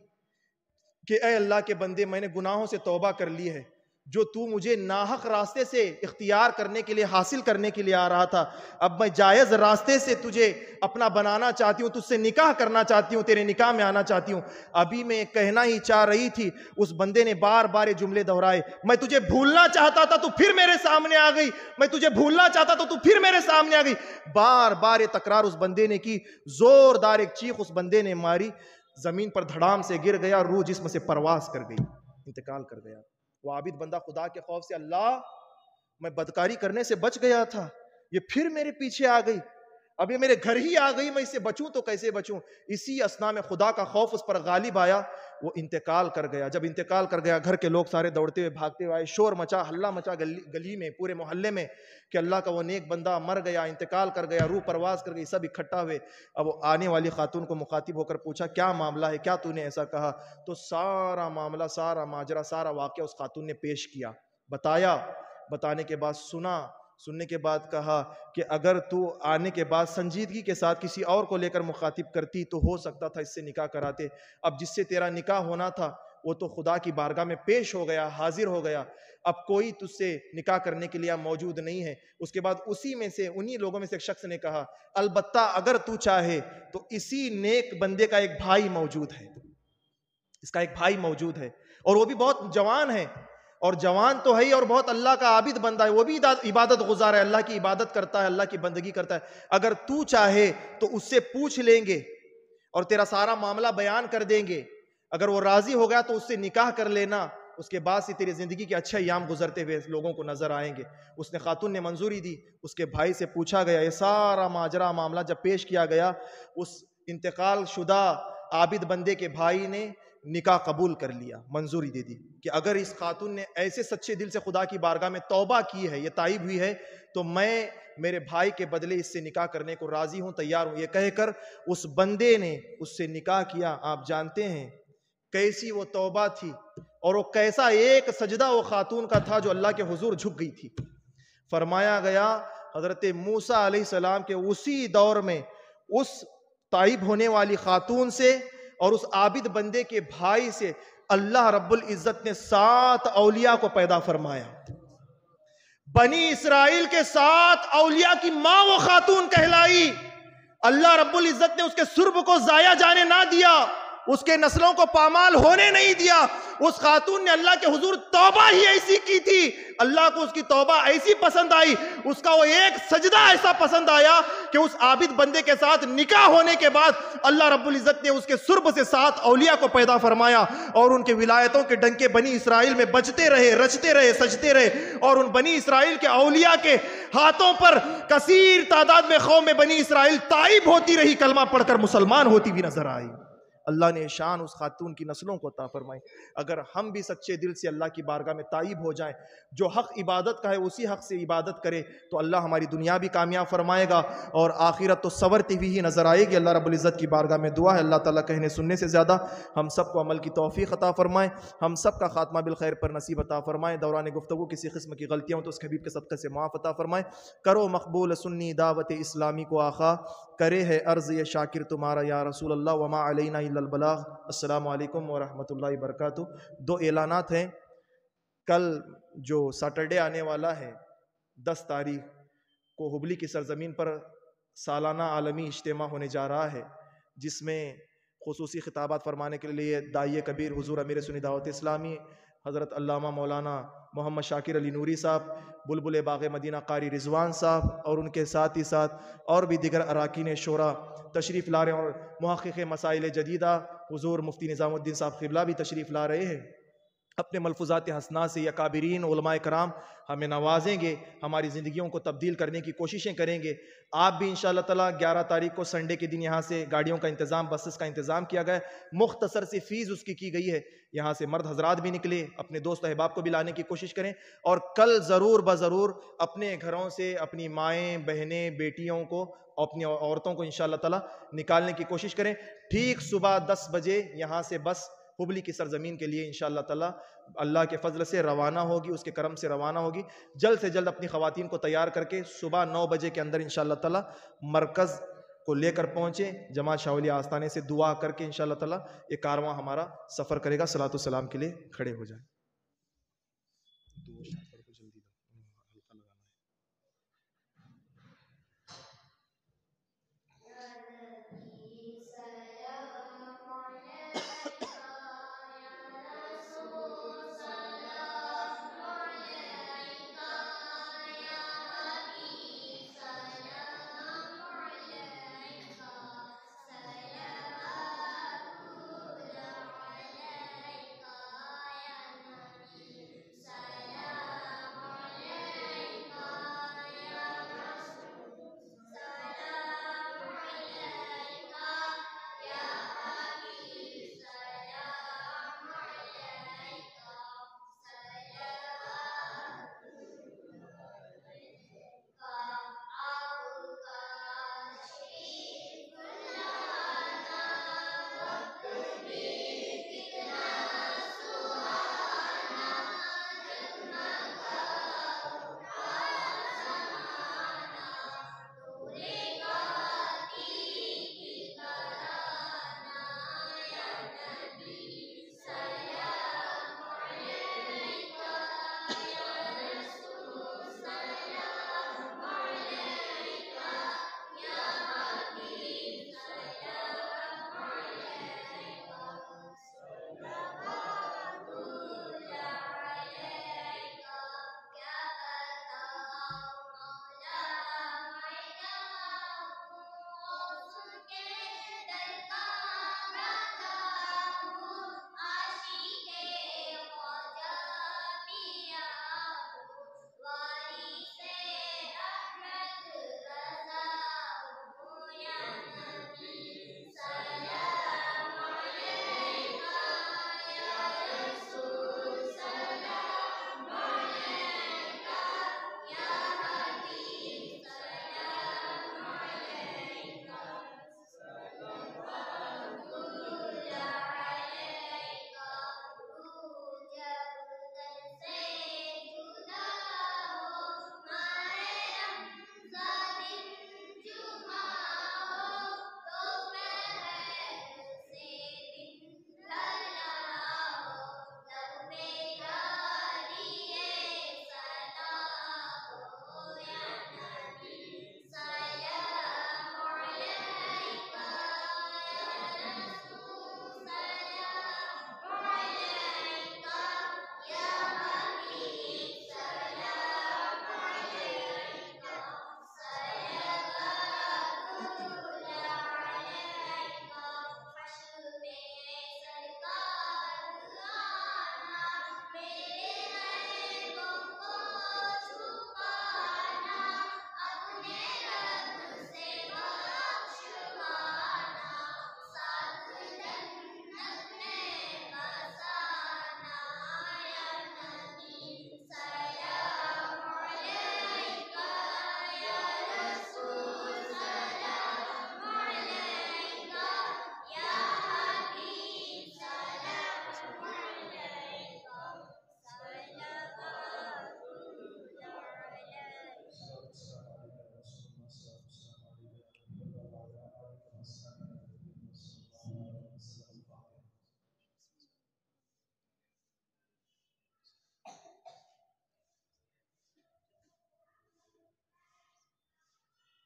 کہ اے اللہ کے بندے, میں نے گناہوں سے توبہ کر لی ہے. جو تو مجھے ناحق راستے سے اختیار کرنے کے لیے, حاصل کرنے کے لیے آ رہا تھا, اب میں جائز راستے سے تجھے اپنا بنانا چاہتی ہوں, تجھ سے نکاح کرنا چاہتی ہوں, تیرے نکاح میں آنا چاہتی ہوں. ابھی میں کہنا ہی چاہ رہی تھی. اس بندے نے بار بار یہ جملے دہرائے, میں تجھے بھولنا چاہتا تھا تو پھر میرے سامنے آ گئی, میں تجھے بھولنا چاہتا تھا تو پھر میرے سامنے آ گئی. بار بار یہ تکرار اس بندے نے کی. زوردار ایک چیخ اس بندے نے ماری, زمین پر دھڑام سے گر گیا, روح جسم سے پرواز کر گئی, انتقال کر گیا. وہ عابد بندہ خدا کے خوف سے, اللہ میں بدکاری کرنے سے بچ گیا تھا, یہ پھر میرے پیچھے آ گئی, اب یہ میرے گھر ہی آ گئی, میں اس سے بچوں تو کیسے بچوں. اسی اسنا میں خدا کا خوف اس پر غالب آیا, وہ انتقال کر گیا. جب انتقال کر گیا, گھر کے لوگ سارے دوڑتے ہوئے بھاگتے ہوئے آئے, شور مچا, ہلا مچا گلی میں, پورے محلے میں, کہ اللہ کا وہ نیک بندہ مر گیا, انتقال کر گیا, روح پرواز کر گئی. سب اکٹھا ہوئے. اب وہ آنے والی خاتون کو مخاطب ہو کر پوچھا, کیا معاملہ ہے, کیا تو نے ایسا کہا؟ تو سارا معاملہ, سارا ماجرا, سارا واقعہ اس خاتون نے پیش کیا, بتایا. بتانے کے بعد سننے کے بعد کہا کہ اگر تو آنے کے بعد سنجیدگی کے ساتھ کسی اور کو لے کر مخاطب کرتی تو ہو سکتا تھا اس سے نکاح کراتے. اب جس سے تیرا نکاح ہونا تھا وہ تو خدا کی بارگاہ میں پیش ہو گیا, حاضر ہو گیا, اب کوئی تجھ سے نکاح کرنے کے لیے موجود نہیں ہے. اس کے بعد اسی میں سے, انہی لوگوں میں سے ایک شخص نے کہا, البتہ اگر تو چاہے تو اسی نیک بندے کا ایک بھائی موجود ہے, اس کا ایک بھائی موجود ہے, اور وہ بھی بہت جوان ہے, اور جوان تو ہے ہی, اور بہت اللہ کا عابد بندہ ہے, وہ بھی عبادت گزار ہے, اللہ کی عبادت کرتا ہے, اللہ کی بندگی کرتا ہے. اگر تو چاہے تو اس سے پوچھ لیں گے اور تیرا سارا معاملہ بیان کر دیں گے. اگر وہ راضی ہو گیا تو اس سے نکاح کر لینا, اس کے بعد سے تیری زندگی کے اچھے ایام گزرتے ہوئے لوگوں کو نظر آئیں گے. اس نے, خاتون نے منظوری دی. اس کے بھائی سے پوچھا گیا, یہ سارا ماجرا معاملہ جب پیش کیا گیا, اس انتقال شدہ عابد بندے کے بھائی نے نکاح قبول کر لیا, منظوری دے دی کہ اگر اس خاتون نے ایسے سچے دل سے خدا کی بارگاہ میں توبہ کی ہے, یہ تائب ہوئی ہے, تو میں میرے بھائی کے بدلے اس سے نکاح کرنے کو راضی ہوں, تیار ہوں. یہ کہہ کر اس بندے نے اس سے نکاح کیا. آپ جانتے ہیں کیسی وہ توبہ تھی, اور وہ کیسا ایک سجدہ وہ خاتون کا تھا جو اللہ کے حضور جھک گئی تھی. فرمایا گیا حضرت موسیٰ علیہ السلام کے اسی دور میں اس تائب ہونے والی خاتون سے اور اس عابد بندے کے بھائی سے اللہ رب العزت نے 7 اولیاء کو پیدا فرمایا. بنی اسرائیل کے 7 اولیاء کی ماں وہ خاتون کہلائی. اللہ رب العزت نے اس کے سرب کو ضائع جانے نہ دیا، اس کے نسلوں کو پامال ہونے نہیں دیا. اس خاتون نے اللہ کے حضور توبہ ہی ایسی کی تھی، اللہ کو اس کی توبہ ایسی پسند آئی، اس کا وہ ایک سجدہ ایسا پسند آیا کہ اس عابد بندے کے ساتھ نکاح ہونے کے بعد اللہ رب العزت نے اس کے سرب سے 7 اولیاء کو پیدا فرمایا، اور ان کے ولایتوں کے ڈنکے بنی اسرائیل میں بجتے رہے، رچتے رہے، سجتے رہے، اور ان بنی اسرائیل کے اولیاء کے ہاتھوں پر کثیر تعداد میں قوم بنی اسرائیل تائب ہوتی رہی، کلمہ پڑھ کر مسلمان ہوتی بھی نظر آئی. اللہ نے شان اس خاتون کی نسلوں کو عطا فرمائی. اگر ہم بھی سچے دل سے اللہ کی بارگاہ میں تائب ہو جائیں، جو حق عبادت کا ہے اسی حق سے عبادت کرے، تو اللہ ہماری دنیا بھی کامیاب فرمائے گا اور آخرت تو سورتی ہوئی ہی نظر آئے گی. اللہ رب العزت کی بارگاہ میں دعا ہے اللہ تعالیٰ کہنے سننے سے زیادہ ہم سب کو عمل کی توفیق عطا فرمائے، ہم سب کا خاتمہ بالخیر پر نصیب عطا فرمائے. دوران گفتگو کسی قسم کی غلطیاں ہوں تو اس حبیب کے صدقے سے معاف عطا فرمائے. کرو مقبول سنی دعوت اسلامی کو آقا، کرے ہے عرض یہ شاکر تمہارا یا رسول اللہ، وما علینا الا البلاغ. السلام علیکم ورحمۃ اللہ وبرکاتہ. 2 اعلانات ہیں. کل جو سیٹرڈے آنے والا ہے 10 تاریخ کو ہبلی کی سرزمین پر سالانہ عالمی اجتماع ہونے جا رہا ہے، جس میں خصوصی خطابات فرمانے کے لیے داعیہ کبیر حضور امیر سنی دعوت اسلامی حضرت علامہ مولانا محمد شاکر علی نوری صاحب، بلبل باغ مدینہ قاری رضوان صاحب، اور ان کے ساتھ ہی ساتھ اور بھی دیگر اراکین شورا تشریف لا رہے ہیں، اور محقق مسائل جدیدہ حضور مفتی نظام الدین صاحب قبلہ بھی تشریف لا رہے ہیں. اپنے ملفوظات حسنات سے اکابرین علماء کرام ہمیں نوازیں گے، ہماری زندگیوں کو تبدیل کرنے کی کوششیں کریں گے. آپ بھی انشاءاللہ تعالیٰ 11 تاریخ کو سنڈے کے دن یہاں سے گاڑیوں کا انتظام، بسز کا انتظام کیا گیا ہے. مختصر سی فیس اس کی گئی ہے. یہاں سے مرد حضرات بھی نکلے، اپنے دوست احباب کو بھی لانے کی کوشش کریں، اور کل ضرور بضرور اپنے گھروں سے اپنی مائیں، بہنیں، بیٹیوں کو، اپنی عورتوں کو انشاءاللہ تعالیٰ نکالنے کی کوشش کریں. ٹھیک صبح 10 بجے یہاں سے بس ہبلی کی سرزمین کے لیے انشاءاللہ تعالیٰ اللہ کے فضل سے روانہ ہوگی، اس کے کرم سے روانہ ہوگی. جلد سے جلد اپنی خواتین کو تیار کر کے صبح 9 بجے کے اندر انشاءاللہ تعالیٰ مرکز کو لے کر پہنچے. جماعت شاہ ولی آستانے سے دعا کر کے انشاءاللہ تعالیٰ یہ کارواں ہمارا سفر کرے گا. صلاۃ والسلام کے لیے کھڑے ہو جائیں.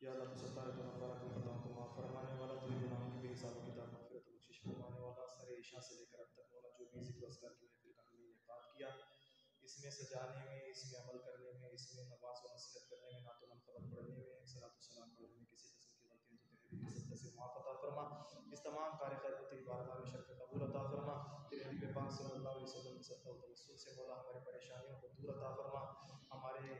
یا اللہ تو ستارے تو نوارہ کی خطاؤں کو معاف فرمانے والا، تو گناہوں کی بے حساب کتاب مغفرت و بخشش فرمانے والا، سر عشاء سے لے کر اب تک مولا جو بھی ذکر و اذکار کی محفل کا ہم نے انعقاد کیا، اس میں سجانے میں، اس میں عمل کرنے میں، اس میں نواز و نصیحت کرنے میں، نعت و منقبت پڑھنے میں، صلاۃ و سلام پڑھنے میں کسی قسم کی غلطی ہو تو تیرے حبیب کے صدقے سے معاف عطا فرما، اس تمام کار خیر کو تیری بارگاہ میں شرف قبول عطا فرما، تیرے حبیب پاک صلی اللہ علیہ وسلم کے صدقہ و توسل سے مولا ہماری پریشانیوں کو دور عطا فرما، ہمارے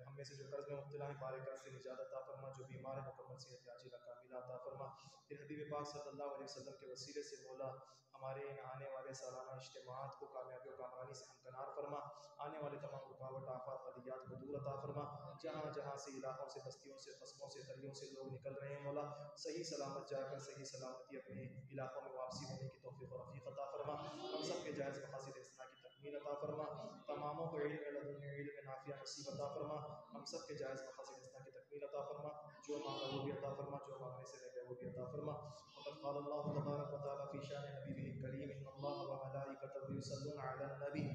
ہم میں سے جو قرض میں مبتلا ہیں بارے قرض سے نجات عطا فرما، جو بیمار ہے مکمل صحت عاجلہ کاملہ عطا فرما، تیرے حبیب پاک صلی اللہ علیہ وسلم کے وسیلے سے مولا ہمارے ان آنے والے سالانہ اجتماعات کو کامیابی و کامرانی سے ہمکنار فرما، آنے والے تمام رکاوٹ آفات بلیات کو دور عطا فرما، جہاں جہاں سے علاقوں سے بستیوں سے قصبوں سے قریوں سے لوگ نکل رہے ہیں مولا صحیح سلامت جا کر صحیح سلامتی اپنے علاقوں میں واپسی ہونے کی توفیق و رفیق عطا فرما، ہم سب کے جائز مقاصد حسنہ کی تکمیل عطا فرما، تماموں کو علم لدنی علم نافع نصیب عطا فرما، ہم سب کے جائز مقاصد حسنہ کی تکمیل عطا فرما، جو مانگا وہ بھی عطا فرما، جو مانگنے سے رہ گیا وہ بھی عطا فرما، وقد قال اللہ تبارک و تعالی فی شان حبیبہ الکریم ان اللہ وملائکتہ یصلون علی النبی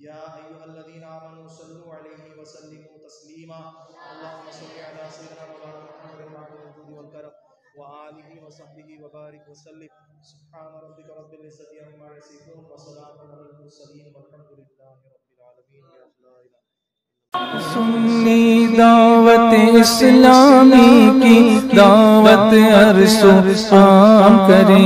یا ایھا الذین آمنوا صلوا علیہ وسلموا تسلیما اللهم صل علی سیدنا مولانا محمد وعلى الجود والکرم وآلہ وصحبہ وبارک وسلم سبحان ربک رب العزة عما یصفون وسلام علی المرسلین والحمد للہ رب العالمین لا الہ الا سنی دعوت اسلامی کی دعوت عرش و عام کرے